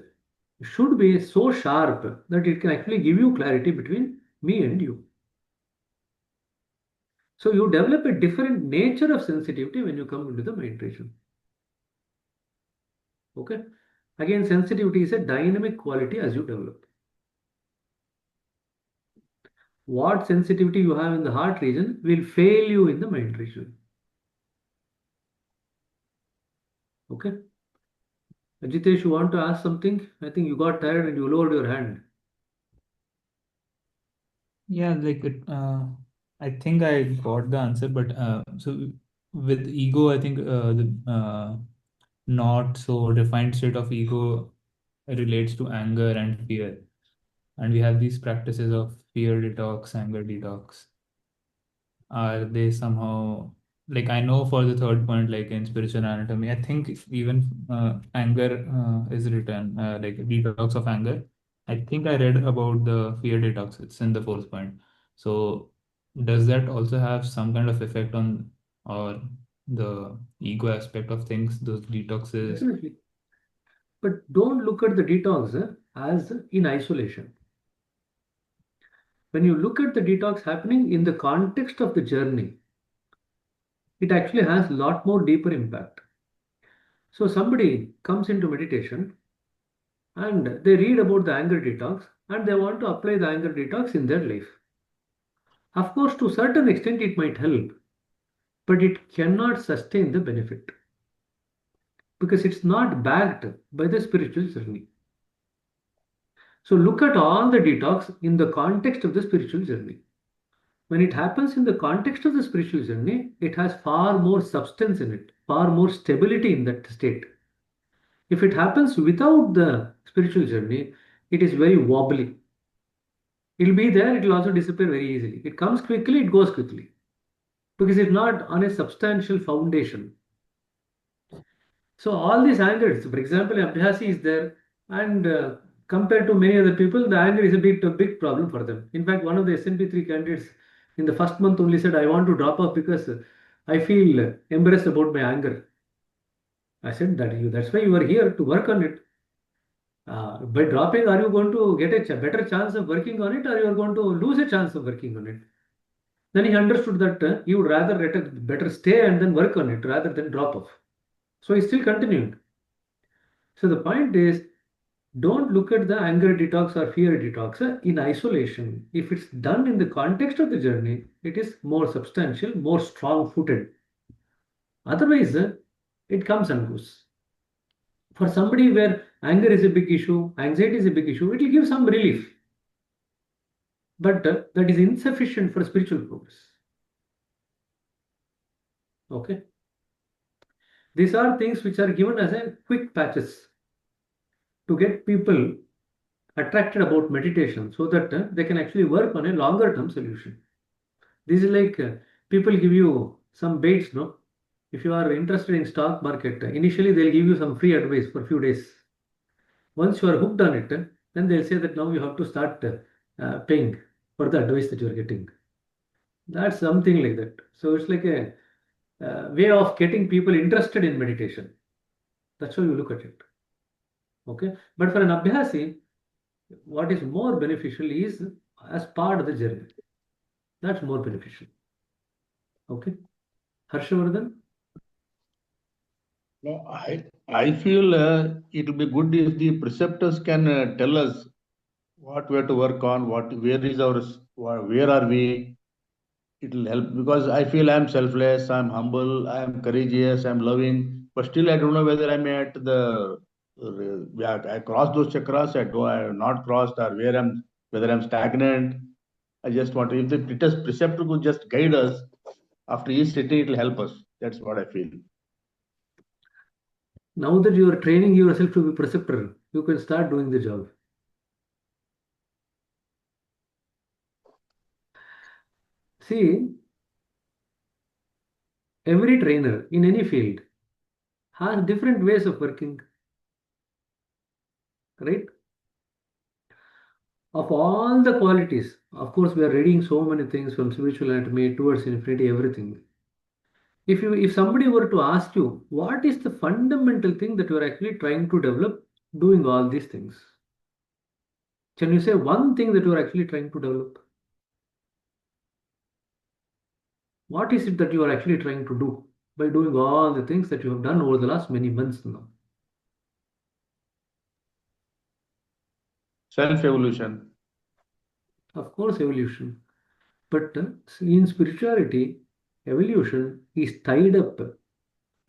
should be so sharp that it can actually give you clarity between me and you. So you develop a different nature of sensitivity when you come into the mind region. Okay? Again, sensitivity is a dynamic quality as you develop. what sensitivity you have in the heart region will fail you in the mind region. Okay. Ajitesh, you want to ask something? I think you got tired and you lowered your hand. Yeah, like I think I got the answer, but so with ego, I think the not so defined state of ego relates to anger and fear, and we have these practices of fear detox, anger detox. Are they somehow, like, I know for the third point, like in spiritual anatomy, I think even anger is written, like detox of anger. I think I read about the fear detox. It's in the fourth point. So does that also have some kind of effect on or the ego aspect of things, those detoxes? Definitely. But don't look at the detox as in isolation. When you look at the detox happening in the context of the journey, it actually has a lot more deeper impact. So somebody comes into meditation and they read about the anger detox and they want to apply the anger detox in their life. Of course, to a certain extent, it might help, but it cannot sustain the benefit because it's not backed by the spiritual journey. So look at all the detox in the context of the spiritual journey. When it happens in the context of the spiritual journey, it has far more substance in it, far more stability in that state. If it happens without the spiritual journey, it is very wobbly. It'll be there, it will also disappear very easily. It comes quickly, it goes quickly because it's not on a substantial foundation. So all these angers, for example, Abhyasi is there, and compared to many other people, the anger is a big problem for them. In fact, one of the SNP 3 candidates in the first month only said, I want to drop off because I feel embarrassed about my anger. I said that's why you are here to work on it. By dropping, are you going to get a better chance of working on it, or you are going to lose a chance of working on it? Then he understood that he would rather better stay and then work on it rather than drop off. So he still continued. So the point is, don't look at the anger detox or fear detox in isolation. If it's done in the context of the journey, it is more substantial, more strong footed. Otherwise, it comes and goes. For somebody where anger is a big issue, anxiety is a big issue, it will give some relief. But that is insufficient for spiritual progress. Okay. These are things which are given as a quick patches to get people attracted about meditation so that they can actually work on a longer term solution. This is like people give you some baits, no? If you are interested in stock market, initially they'll give you some free advice for a few days. Once you are hooked on it, then they'll say that now you have to start paying for the advice that you are getting. That's something like that. So it's like a way of getting people interested in meditation. That's how you look at it. Okay. But for an Abhyasi, what is more beneficial is as part of the journey. That's more beneficial. Okay. Harshavardhan? No, I feel it will be good if the preceptors can tell us what we have to work on, where are we. It will help because I feel I'm selfless, I'm humble, I'm courageous, I'm loving, but still I don't know whether I'm at I crossed those chakras, I have not crossed, or whether I'm stagnant. I just want to, if the preceptor could just guide us after each sitting, it will help us. That's what I feel. Now that you are training yourself to be preceptor, you can start doing the job. See, every trainer in any field has different ways of working, right? Of all the qualities, of course, we are reading so many things from spiritual anatomy towards infinity, everything. If somebody were to ask you, what is the fundamental thing that you are actually trying to develop doing all these things? Can you say one thing that you are actually trying to develop? What is it that you are actually trying to do by doing all the things that you have done over the last many months now? Self-evolution. Of course, evolution. But in spirituality, evolution is tied up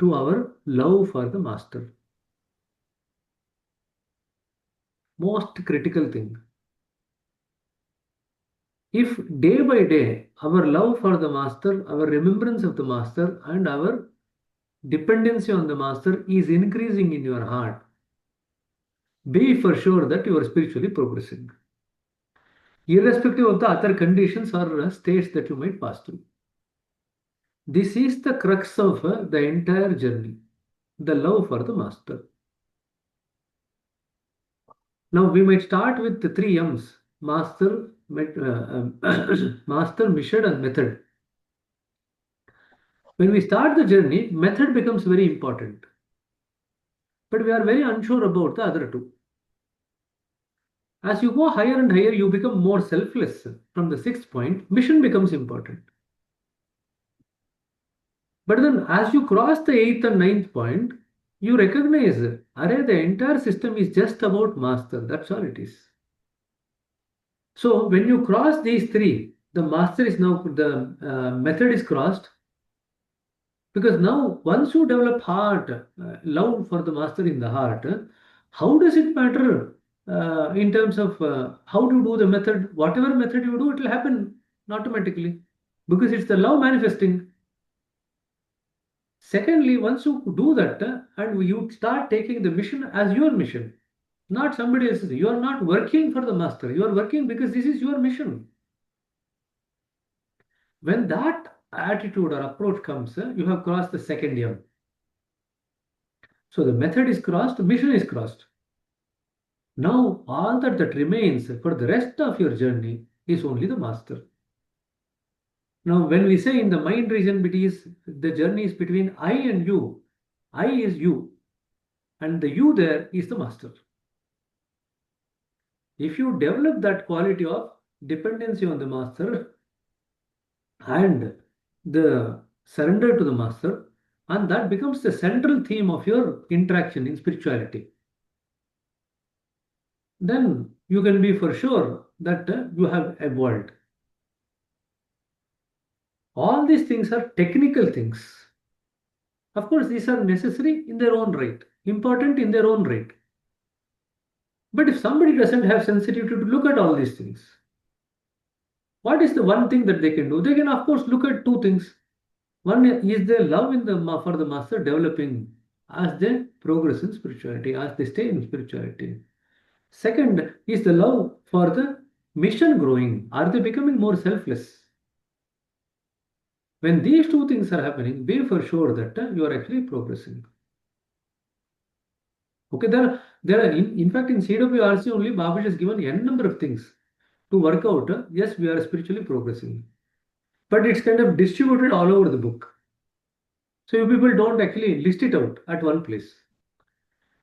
to our love for the master. Most critical thing. If day by day our love for the master, our remembrance of the master, and our dependency on the master is increasing in your heart, be for sure that you are spiritually progressing, irrespective of the other conditions or states that you might pass through. This is the crux of the entire journey, the love for the master. Now we might start with the three M's: master, master, mission, and method. When we start the journey, method becomes very important. But we are very unsure about the other two. As you go higher and higher, you become more selfless. From the sixth point, mission becomes important. But then as you cross the eighth and ninth point, you recognize, array, the entire system is just about master. That's all it is. So when you cross these three, the master is now, the method is crossed. Because now, once you develop heart, love for the master in the heart, how does it matter in terms of how to do the method? Whatever method you do, it will happen automatically because it's the love manifesting. Secondly, once you do that and you start taking the mission as your mission, not somebody else's, you are not working for the master, you are working because this is your mission. When that attitude or approach comes, you have crossed the second M. So the method is crossed, the mission is crossed. Now all that remains for the rest of your journey is only the master. Now when we say in the mind region, it is the journey is between I and you. I is you, and the you there is the master. If you develop that quality of dependency on the master and the surrender to the master, and that becomes the central theme of your interaction in spirituality, then you can be for sure that you have evolved. All these things are technical things. Of course, these are necessary in their own right, important in their own right. But if somebody doesn't have sensitivity to look at all these things, what is the one thing that they can do? They can, of course, look at two things. One is their love for the master developing as they progress in spirituality, as they stay in spirituality. Second is the love for the mission growing. Are they becoming more selfless? When these two things are happening, be for sure that you are actually progressing. Okay, there are in fact in CWRC only Babuji has given n number of things to work out. Yes, we are spiritually progressing, but it's kind of distributed all over the book. So you people don't actually list it out at one place.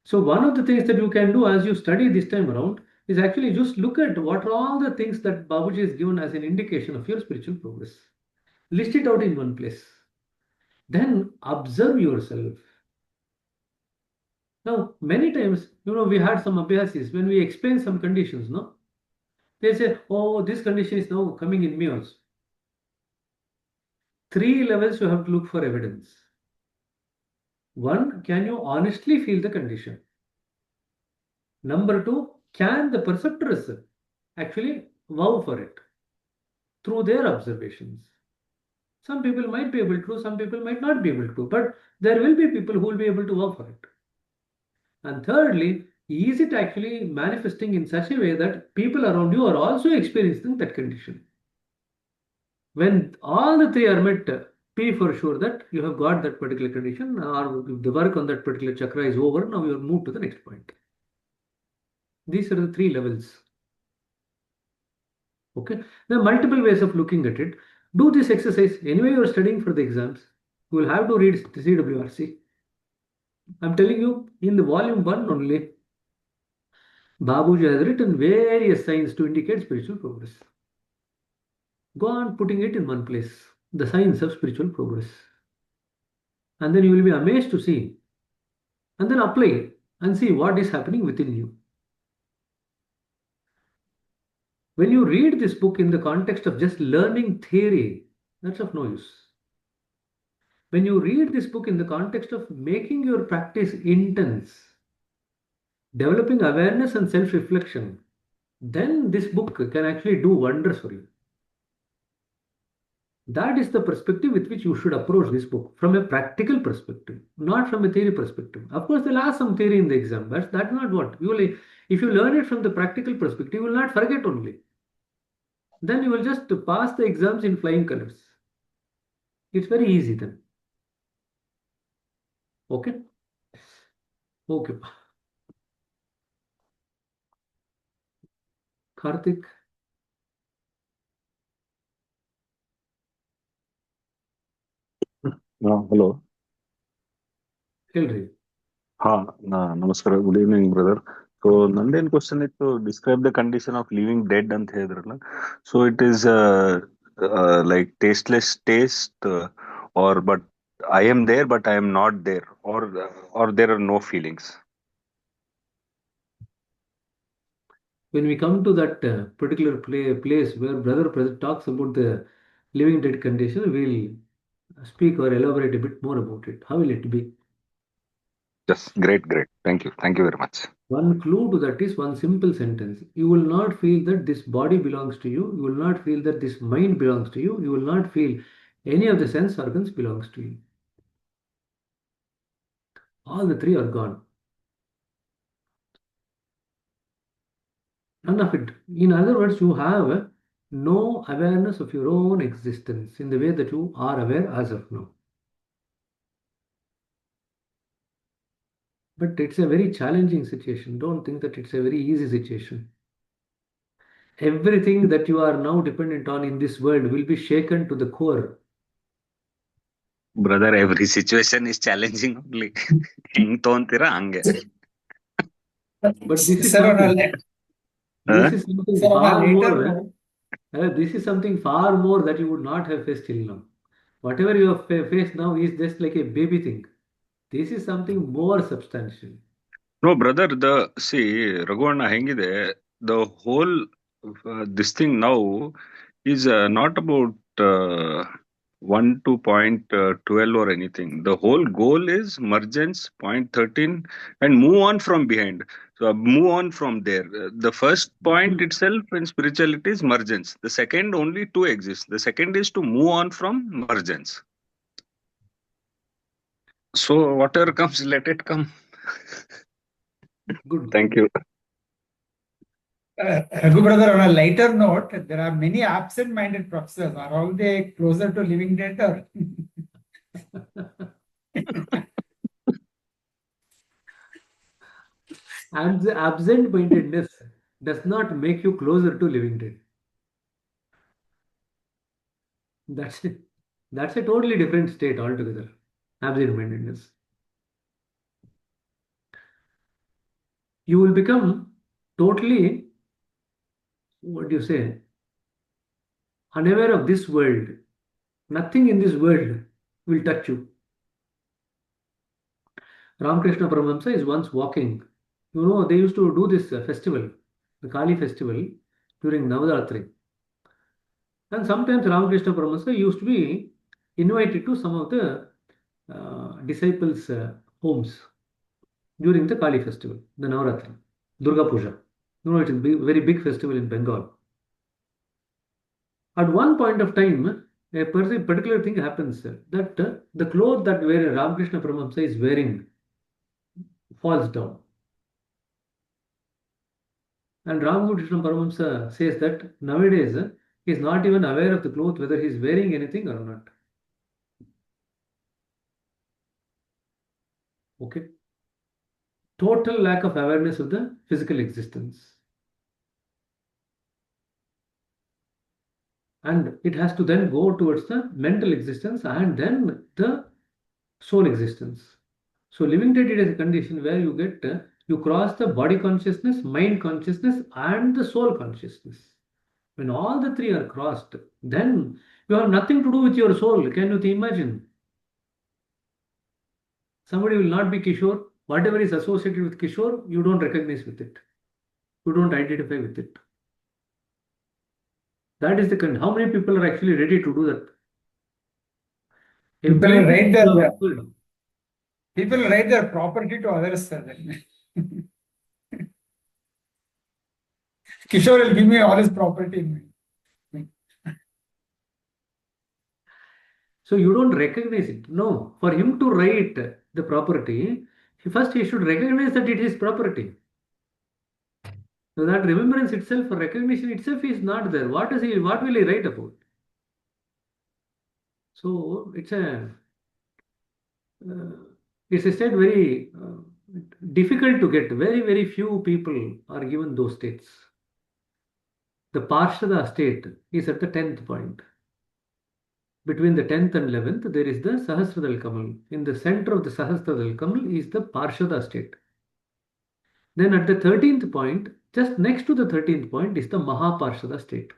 So one of the things that you can do as you study this time around is actually just look at what are all the things that Babuji has given as an indication of your spiritual progress. List it out in one place. Then observe yourself. Now, many times, we had some abhyasis when we explain some conditions, no? They say, oh, this condition is now coming in me also. 3 levels you have to look for evidence. One, can you honestly feel the condition? Number 2, can the perceptors actually vow for it through their observations? Some people might be able to, some people might not be able to, but there will be people who will be able to vow for it. And thirdly, is it actually manifesting in such a way that people around you are also experiencing that condition? When all the three are met, be for sure that you have got that particular condition, or the work on that particular chakra is over. Now you have moved to the next point. These are the 3 levels. Okay. There are multiple ways of looking at it. Do this exercise. Anyway, you are studying for the exams. You will have to read the CWRC. I'm telling you, in the volume 1 only, Babuji has written various signs to indicate spiritual progress. Go on putting it in one place, the signs of spiritual progress. And then you will be amazed to see. And then apply it and see what is happening within you. When you read this book in the context of just learning theory, that's of no use. When you read this book in the context of making your practice intense, developing awareness and self-reflection, then this book can actually do wonders for you. That is the perspective with which you should approach this book, from a practical perspective, not from a theory perspective. Of course, they'll ask some theory in the exam, but that's not what. If you learn it from the practical perspective, you will not forget only. Then you will just pass the exams in flying colors. It's very easy then. Okay? Okay. Karthik, Hello. ಹೇಳ್ರಿ. ನಮಸ್ಕಾರ. Good evening brother. So ನಂದೇನ್ question ಇತ್ತು, describe the condition of living dead ಅಂತ ಹೇಳಿದ್ರಲ್ಲ. So it is like tasteless taste, or but I am there but I am not there, or there are no feelings. When we come to that particular place where brother talks about the living dead condition, we'll speak or elaborate a bit more about it. How will it be? Yes, great. Thank you very much. One clue to that is one simple sentence. You will not feel that this body belongs to you. You will not feel that this mind belongs to you. You will not feel any of the sense organs belongs to you. All the three are gone. None of it. In other words, you have no awareness of your own existence in the way that you are aware as of now. But it's a very challenging situation. Don't think that it's a very easy situation. Everything that you are now dependent on in this world will be shaken to the core. Brother, every situation is challenging only. ಹೆಂಗ್ ತಗೊಂತೀರಾ ಹಂಗೆ. But this is something, this is something far more. This is something far more that you would not have faced till now. Whatever you have faced now is just like a baby thing. This is something more substantial. No, brother, Raghuvanna ಹೆಂಗಿದೆ, the whole this thing now is not about 1 to point 12 or anything. The whole goal is mergence, point 13, and move on from behind. So move on from there. The first point itself in spirituality is mergence. The second, only two exist. The second is to move on from mergence. So whatever comes, let it come. Good. Thank you. Raghu brother, on a lighter note, there are many absent-minded professors. Are all they closer to living dead or? Absent-mindedness does not make you closer to living dead. That's a totally different state altogether. Absent-mindedness. You will become totally, what do you say, unaware of this world. Nothing in this world will touch you. Ramakrishna Paramahamsa is once walking. You know, they used to do this festival, the Kali festival, during Navaratri. And sometimes Ramakrishna Paramahamsa used to be invited to some of the disciples' homes during the Kali festival, the Navaratri, Durga Puja. You know, it is a very big festival in Bengal. At one point of time, a particular thing happens that the cloth that Ramakrishna Paramahamsa is wearing falls down. And Ramakrishna Paramahamsa says that nowadays he is not even aware of the cloth, whether he is wearing anything or not. Okay. Total lack of awareness of the physical existence. And it has to then go towards the mental existence and then the soul existence. So living dead is a condition where you cross the body consciousness, mind consciousness, and the soul consciousness. When all the three are crossed, then you have nothing to do with your soul. Can you imagine? Somebody will not be Kishore. Whatever is associated with Kishore, you don't recognize with it. You don't identify with it. That is the how many people are actually ready to do that? People will write their People. people will write their property to others. Sir. Kishore will give me all his property. So you don't recognize it. No, for him to write the property, first he should recognize that it is property. So that remembrance itself or recognition itself is not there. What will he write about? So it's a state very difficult to get. Very, very few people are given those states. The Parshada state is at the 10th point. Between the 10th and 11th, there is the Sahasradal Kamal. In the center of the Sahasradal Kamal is the Parshada state. Then at the 13th point, just next to the 13th point is the Mahaparshada state.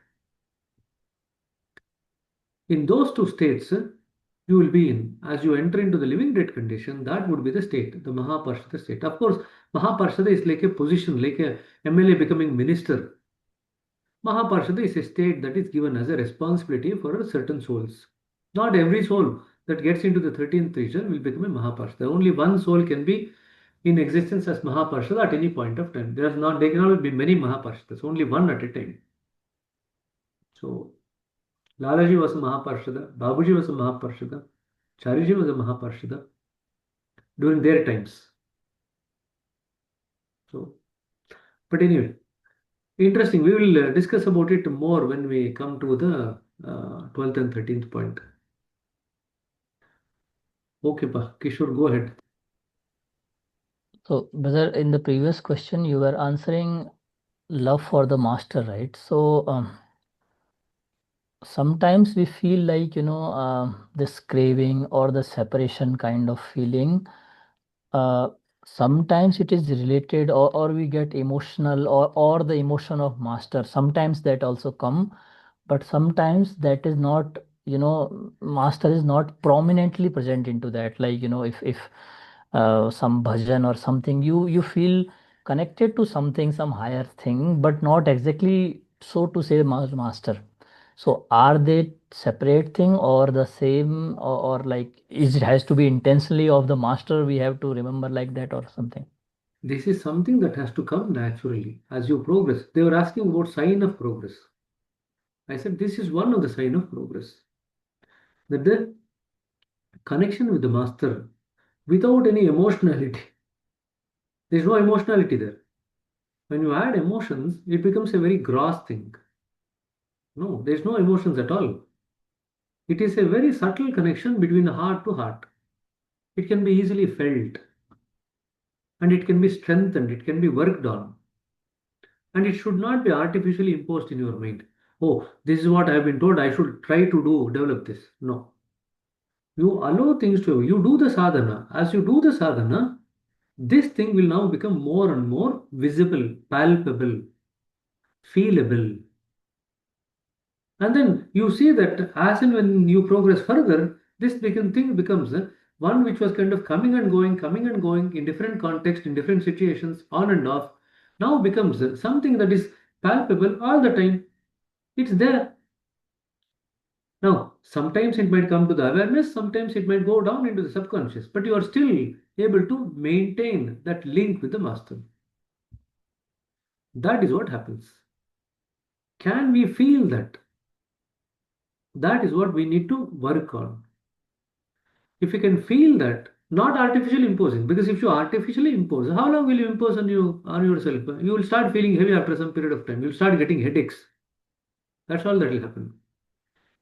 In those two states, you will be in. As you enter into the living dead condition, that would be the state, the Mahaparshada state. Of course, Mahaparshada is like a position, like a MLA becoming minister. Mahaparshada is a state that is given as a responsibility for certain souls. Not every soul that gets into the 13th region will become a Mahaparshada. Only one soul can be in existence as Mahaparshada at any point of time. There cannot be many Mahaparshadas, only one at a time. So, Lalaji was a Mahaparshada, Babuji was a Mahaparshada, Chariji was a Mahaparshada during their times. So, but anyway, interesting. We will discuss about it more when we come to the 12th and 13th point. Okay, Kishore, go ahead. So, brother, in the previous question, you were answering love for the master, right? So, sometimes we feel like, this craving or the separation kind of feeling. Sometimes it is related, or we get emotional, or the emotion of master. Sometimes that also come, but sometimes that is not, master is not prominently present into that. Like, if some bhajan or something, you feel connected to something, some higher thing, but not exactly so to say master. So are they separate thing or the same, or like it has to be intentionally of the master we have to remember like that or something? This is something that has to come naturally as you progress. They were asking about sign of progress. I said this is one of the sign of progress. That the connection with the master without any emotionality. There's no emotionality there. When you add emotions, it becomes a very gross thing. No, there's no emotions at all. It is a very subtle connection between heart to heart. It can be easily felt and it can be strengthened, it can be worked on. And it should not be artificially imposed in your mind. Oh, this is what I have been told, I should try to develop this. No. You allow things to, you do the sadhana. As you do the sadhana, this thing will now become more and more visible, palpable, feelable. And then you see that as and when you progress further, this thing becomes one which was kind of coming and going in different contexts, in different situations, on and off, now becomes something that is palpable all the time. It's there. Now, sometimes it might come to the awareness, sometimes it might go down into the subconscious, but you are still able to maintain that link with the master. That is what happens. Can we feel that? That is what we need to work on. If you can feel that, not artificially imposing, because if you artificially impose, how long will you impose on yourself? You will start feeling heavy after some period of time. You'll start getting headaches. That's all that will happen.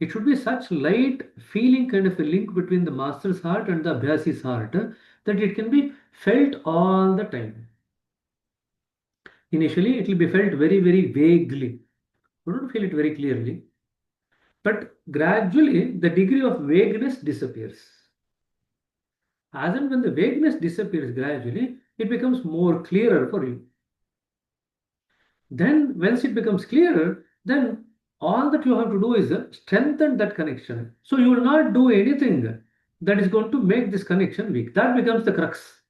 It should be such light feeling kind of a link between the master's heart and the abhyasi's heart that it can be felt all the time. Initially, it will be felt very, very vaguely. You don't feel it very clearly. But gradually, the degree of vagueness disappears. As and when the vagueness disappears gradually, it becomes more clearer for you. Then, once it becomes clearer, then all that you have to do is strengthen that connection. So you will not do anything that is going to make this connection weak. That becomes the crux.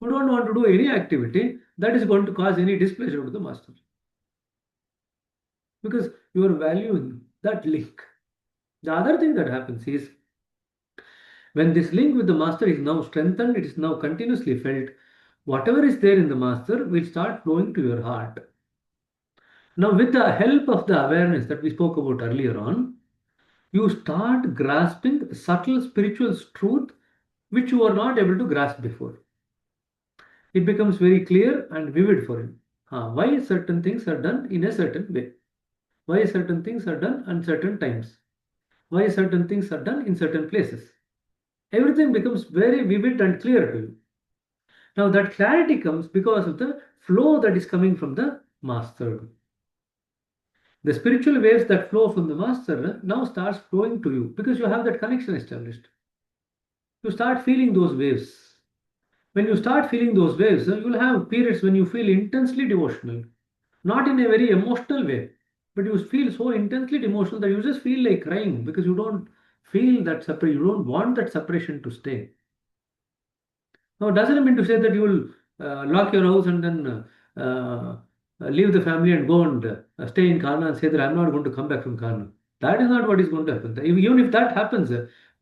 You don't want to do any activity that is going to cause any displeasure to the master. because you are valuing that link. The other thing that happens is when this link with the master is now strengthened, it is now continuously felt. Whatever is there in the master will start flowing to your heart. Now, with the help of the awareness that we spoke about earlier on, you start grasping subtle spiritual truth which you were not able to grasp before. It becomes very clear and vivid for you. Why certain things are done in a certain way? Why certain things are done at certain times? Why certain things are done in certain places? Everything becomes very vivid and clear to you. Now, that clarity comes because of the flow that is coming from the master. The spiritual waves that flow from the master now starts flowing to you because you have that connection established. You start feeling those waves. When you start feeling those waves, you will have periods when you feel intensely devotional, not in a very emotional way, but you feel so intensely emotional that you just feel like crying because you don't feel that separation, you don't want that separation to stay. Now, doesn't mean to say that you will lock your house and then leave the family and go and stay in Karna and say that I'm not going to come back from Karna. That is not what is going to happen. Even if that happens,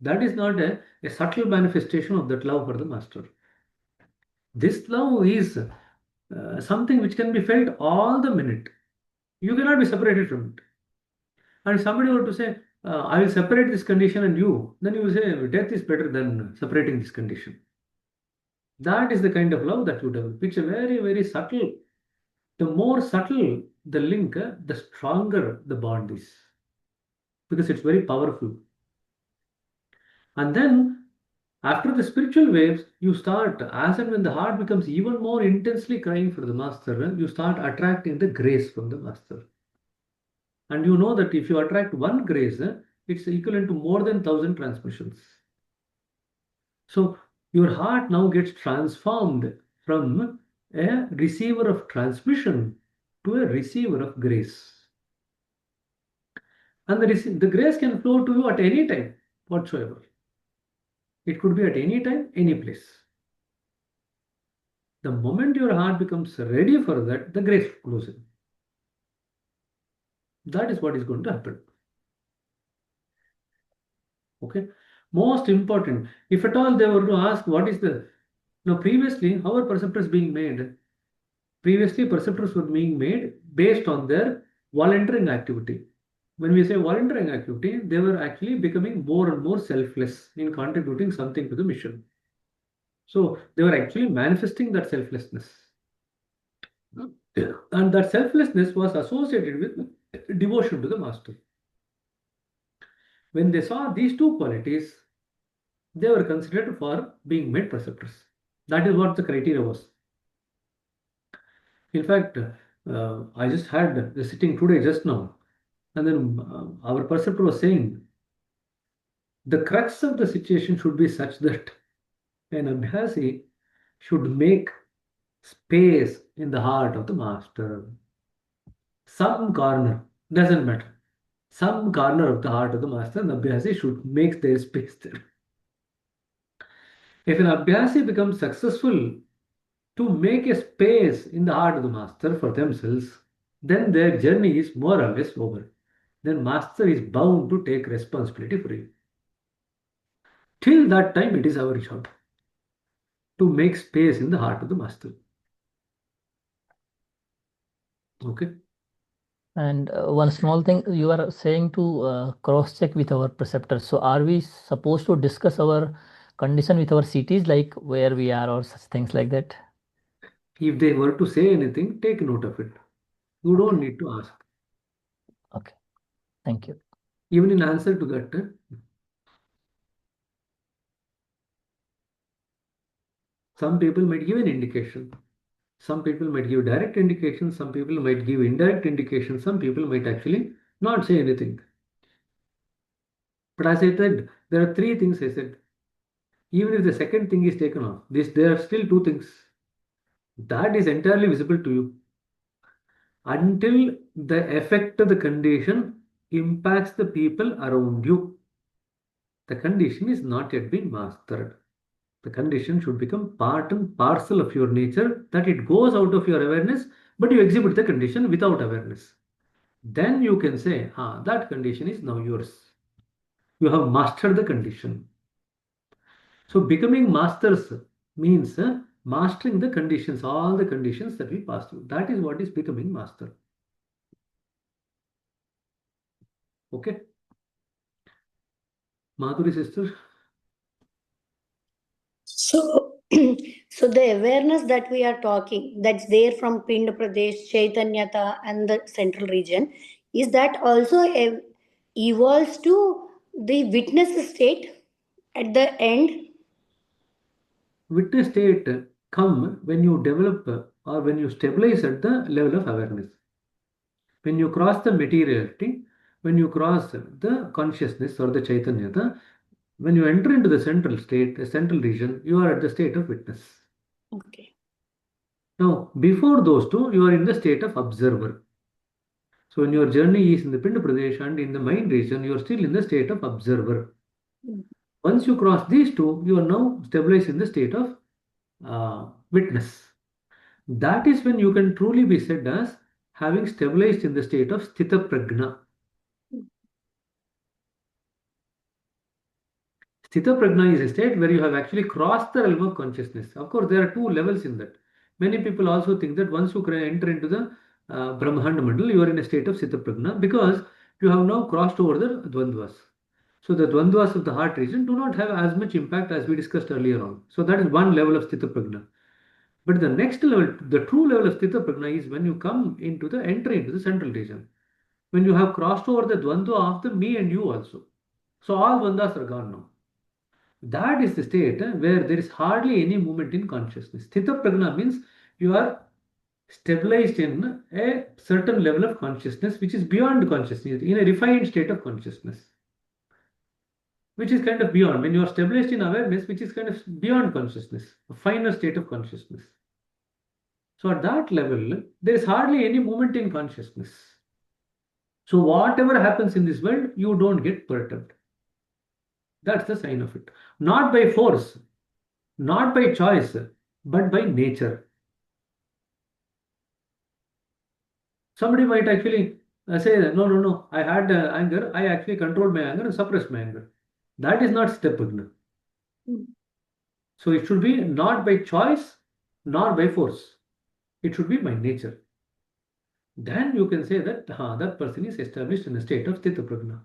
that is not a subtle manifestation of that love for the master. This love is something which can be felt all the minute. You cannot be separated from it. And if somebody were to say, I will separate this condition and you, then you will say, death is better than separating this condition. That is the kind of love that you develop. It's a very, very subtle. The more subtle the link, the stronger the bond is. Because it's very powerful. And then, after the spiritual waves, you start, as and when the heart becomes even more intensely crying for the master, you start attracting the grace from the master. And you know that if you attract one grace, it's equivalent to more than 1,000 transmissions. So your heart now gets transformed from a receiver of transmission to a receiver of grace. And the grace can flow to you at any time whatsoever. It could be at any time, any place. The moment your heart becomes ready for that, the grace flows in. That is what is going to happen. Okay. Most important, if at all they were to ask what is the, now previously how are perceptors being made? Previously perceptors were being made based on their volunteering activity. When we say volunteering activity, they were actually becoming more and more selfless in contributing something to the mission. So they were actually manifesting that selflessness. And that selflessness was associated with devotion to the master. When they saw these two qualities, they were considered for being made preceptors. That is what the criteria was. In fact, I just had the sitting today just now, and then our preceptor was saying the crux of the situation should be such that an abhyasi should make space in the heart of the master. Some corner, doesn't matter. Some corner of the heart of the master, an abhyasi should make their space there. If an abhyasi becomes successful to make a space in the heart of the master for themselves, then their journey is more or less over. Then master is bound to take responsibility for it. Till that time, it is our job to make space in the heart of the master. Okay. And one small thing, you are saying to cross-check with our preceptors. So are we supposed to discuss our condition with our CTs, like where we are or such things like that? If they were to say anything, take note of it. You don't need to ask. Okay. Thank you. Even in answer to that, some people might give an indication. Some people might give direct indication. Some people might give indirect indication. Some people might actually not say anything. But as I said, there are three things I said. Even if the second thing is taken off, there are still two things. That is entirely visible to you. Until the effect of the condition impacts the people around you, the condition is not yet been mastered. The condition should become part and parcel of your nature, that it goes out of your awareness, but you exhibit the condition without awareness. then you can say, that condition is now yours. You have mastered the condition. So becoming masters means mastering the conditions, all the conditions that we pass through. That is what is becoming master. Okay. Madhuri sister. So, so the awareness that we are talking, that's there from Pind Pradesh, Chaitanyata, and the central region, is that also evolves to the witness state at the end? Witness state come when you develop or when you stabilize at the level of awareness. When you cross the materiality, when you cross the consciousness or the Chaitanyata, when you enter into the central state, the central region, you are at the state of witness. Okay. Now, before those two, you are in the state of observer. So, when your journey is in the Pind Pradesh and in the mind region, you are still in the state of observer. Once you cross these two, you are now stabilized in the state of witness. That is when you can truly be said as having stabilized in the state of Sthita Prajna. Sthita Prajna is a state where you have actually crossed the realm of consciousness. Of course, there are two levels in that. Many people also think that once you enter into the Brahmanda Mandal, you are in a state of Sthita Prajna because you have now crossed over the Dvandvas. So the Dvandvas of the heart region do not have as much impact as we discussed earlier on. So that is one level of Sthita Prajna. But the next level, the true level of Sthita Prajna is when you come into the entry into the central region. When you have crossed over the Dvandva of the me and you also. So all Dvandvas are gone now. That is the state where there is hardly any movement in consciousness. Sthita Prajna means you are stabilized in a certain level of consciousness which is beyond consciousness, in a refined state of consciousness, which is kind of beyond. When you are stabilized in awareness, which is kind of beyond consciousness, a finer state of consciousness. So at that level, there is hardly any movement in consciousness. So whatever happens in this world, you don't get perturbed. That's the sign of it. Not by force, not by choice, but by nature. Somebody might actually say, no, I had anger, I actually controlled my anger and suppressed my anger. That is not Sthita Prajna. So it should be not by choice, nor by force. It should be by nature. Then you can say that that person is established in a state of Sthita Prajna.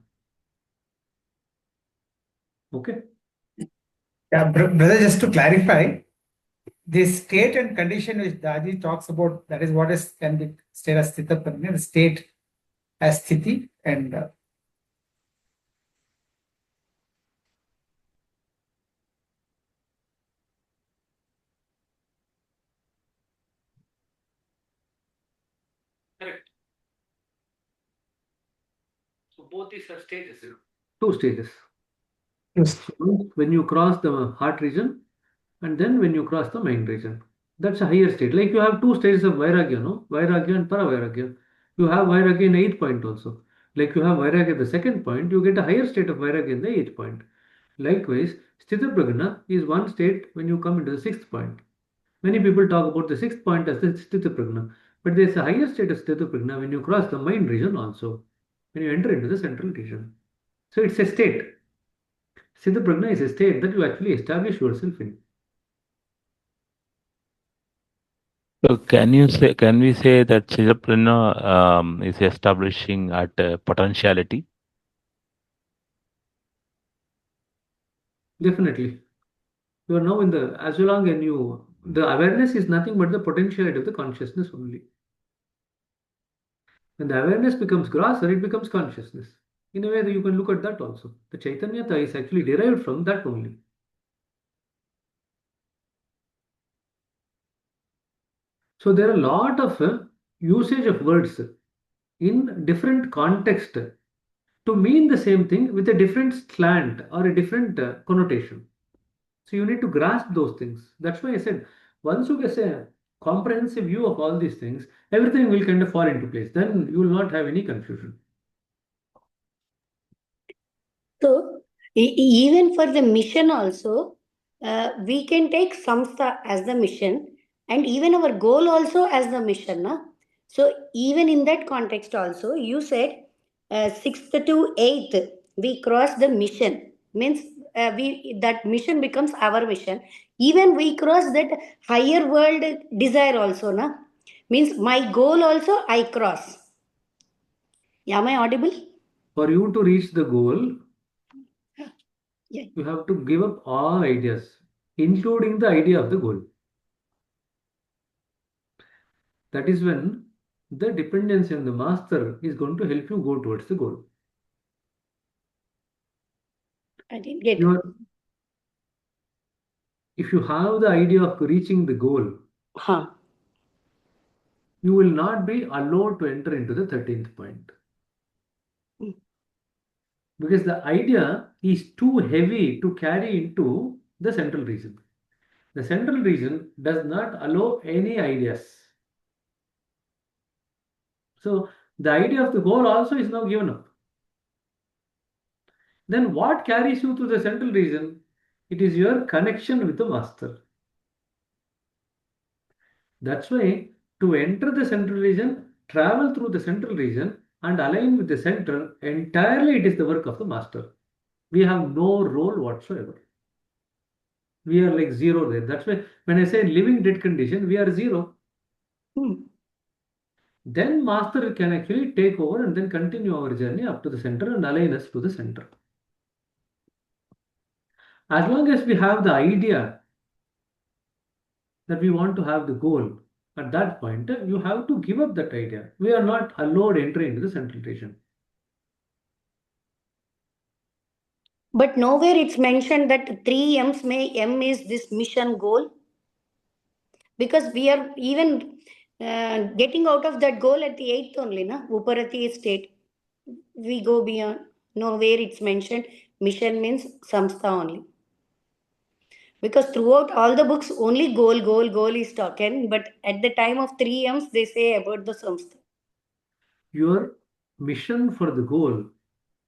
Okay? Yeah, brother, just to clarify, this state and condition which Daji talks about, that is what is can be state as Sthita Prajna, the state as Sthiti and Correct. So both these are stages. Two stages. yes. When you cross the heart region and then when you cross the mind region. That's a higher state. Like you have two stages of Vairagya, no? Vairagya and Paravairagya. You have Vairagya in 8th point also. Like you have Vairagya at the 2nd point, you get a higher state of Vairagya in the 8th point. Likewise, Sthita Prajna is one state when you come into the 6th point. Many people talk about the 6th point as the Sthita Prajna, but there's a higher state of Sthita Prajna when you cross the mind region also, when you enter into the central region. So it's a state. Sthita Prajna is a state that you actually establish yourself in. So can we say that Sthita Prajna is establishing at potentiality? Definitely. You are now in the, as long as the awareness is nothing but the potentiality of the consciousness only. When the awareness becomes grosser, it becomes consciousness. In a way, you can look at that also. The Chaitanyata is actually derived from that only. So there are a lot of usage of words in different context to mean the same thing with a different slant or a different connotation. So you need to grasp those things. That's why I said, once you get a comprehensive view of all these things, everything will kind of fall into place. Then you will not have any confusion. So even for the mission also, we can take samstha as the mission and even our goal also as the mission. Na? So even in that context also, you said 6th to 8th, we cross the mission. Means that mission becomes our mission. Even we cross that higher world desire also, na? Means my goal also I cross. Am I audible? For you to reach the goal, Yeah. you have to give up all ideas, including the idea of the goal. That is when the dependency on the master is going to help you go towards the goal. I didn't get it. If you have the idea of reaching the goal, you will not be allowed to enter into the 13th point. Because the idea is too heavy to carry into the central region. The central region does not allow any ideas. So the idea of the goal also is now given up. Then what carries you to the central region? It is your connection with the master. That's why to enter the central region, travel through the central region and align with the center, entirely it is the work of the master. We have no role whatsoever. We are like zero there. That's why when I say living dead condition, we are zero. Then master can actually take over and then continue our journey up to the center and align us to the center. As long as we have the idea that we want to have the goal, at that point, you have to give up that idea. We are not allowed entry into the central region. But nowhere it's mentioned that 3 M's M is this mission goal. Because we are even getting out of that goal at the 8th only, na? Uparati state. We go beyond. Nowhere it's mentioned mission means samstha only. Because throughout all the books, only goal is talking. But at the time of 3 M's, they say about the samstha. Your mission for the goal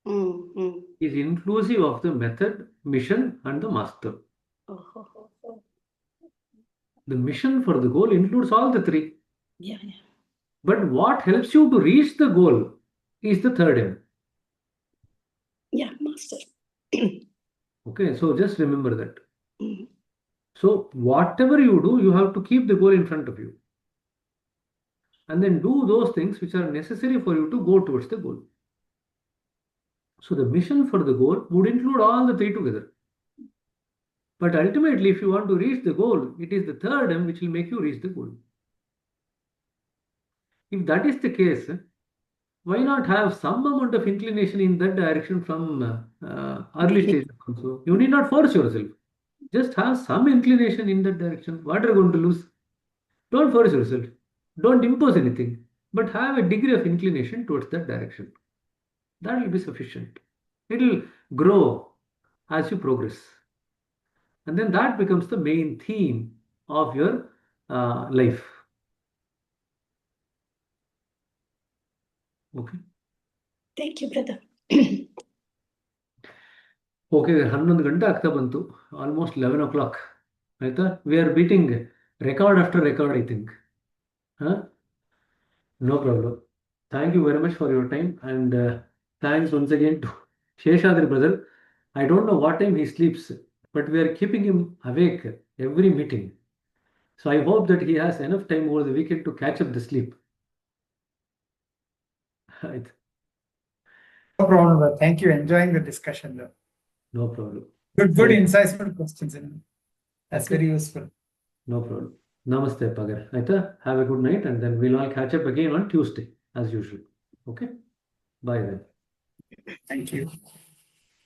is inclusive of the method, mission, and the master. The mission for the goal includes all the three. Yeah. But what helps you to reach the goal is the third M. Yeah, master. Okay, so just remember that. So whatever you do, you have to keep the goal in front of you. And then do those things which are necessary for you to go towards the goal. So the mission for the goal would include all the three together. But ultimately, if you want to reach the goal, it is the third M which will make you reach the goal. If that is the case, why not have some amount of inclination in that direction from early stages also? You need not force yourself. Just have some inclination in that direction. What are you going to lose? Don't force yourself. Don't impose anything. But have a degree of inclination towards that direction. That will be sufficient. It will grow as you progress. And then that becomes the main theme of your life. Okay. Thank you, brother. Okay, 11 ಗಂಟೆ ಆಗ್ತಾ ಬಂತು. Almost 11 o'clock. ಆಯ್ತಾ? We are beating record after record, I think. Huh? No problem. Thank you very much for your time, and thanks once again to Sheshadri brother. I don't know what time he sleeps, but we are keeping him awake every meeting. So I hope that he has enough time over the weekend to catch up the sleep. Right. No problem, brother. Thank you. Enjoying the discussion, though. No problem. Good insightful questions. That's very useful. No problem. Namaste, Pagar. Aita? Have a good night, and then we'll all catch up again on Tuesday, as usual. Okay? Bye then. Thank you.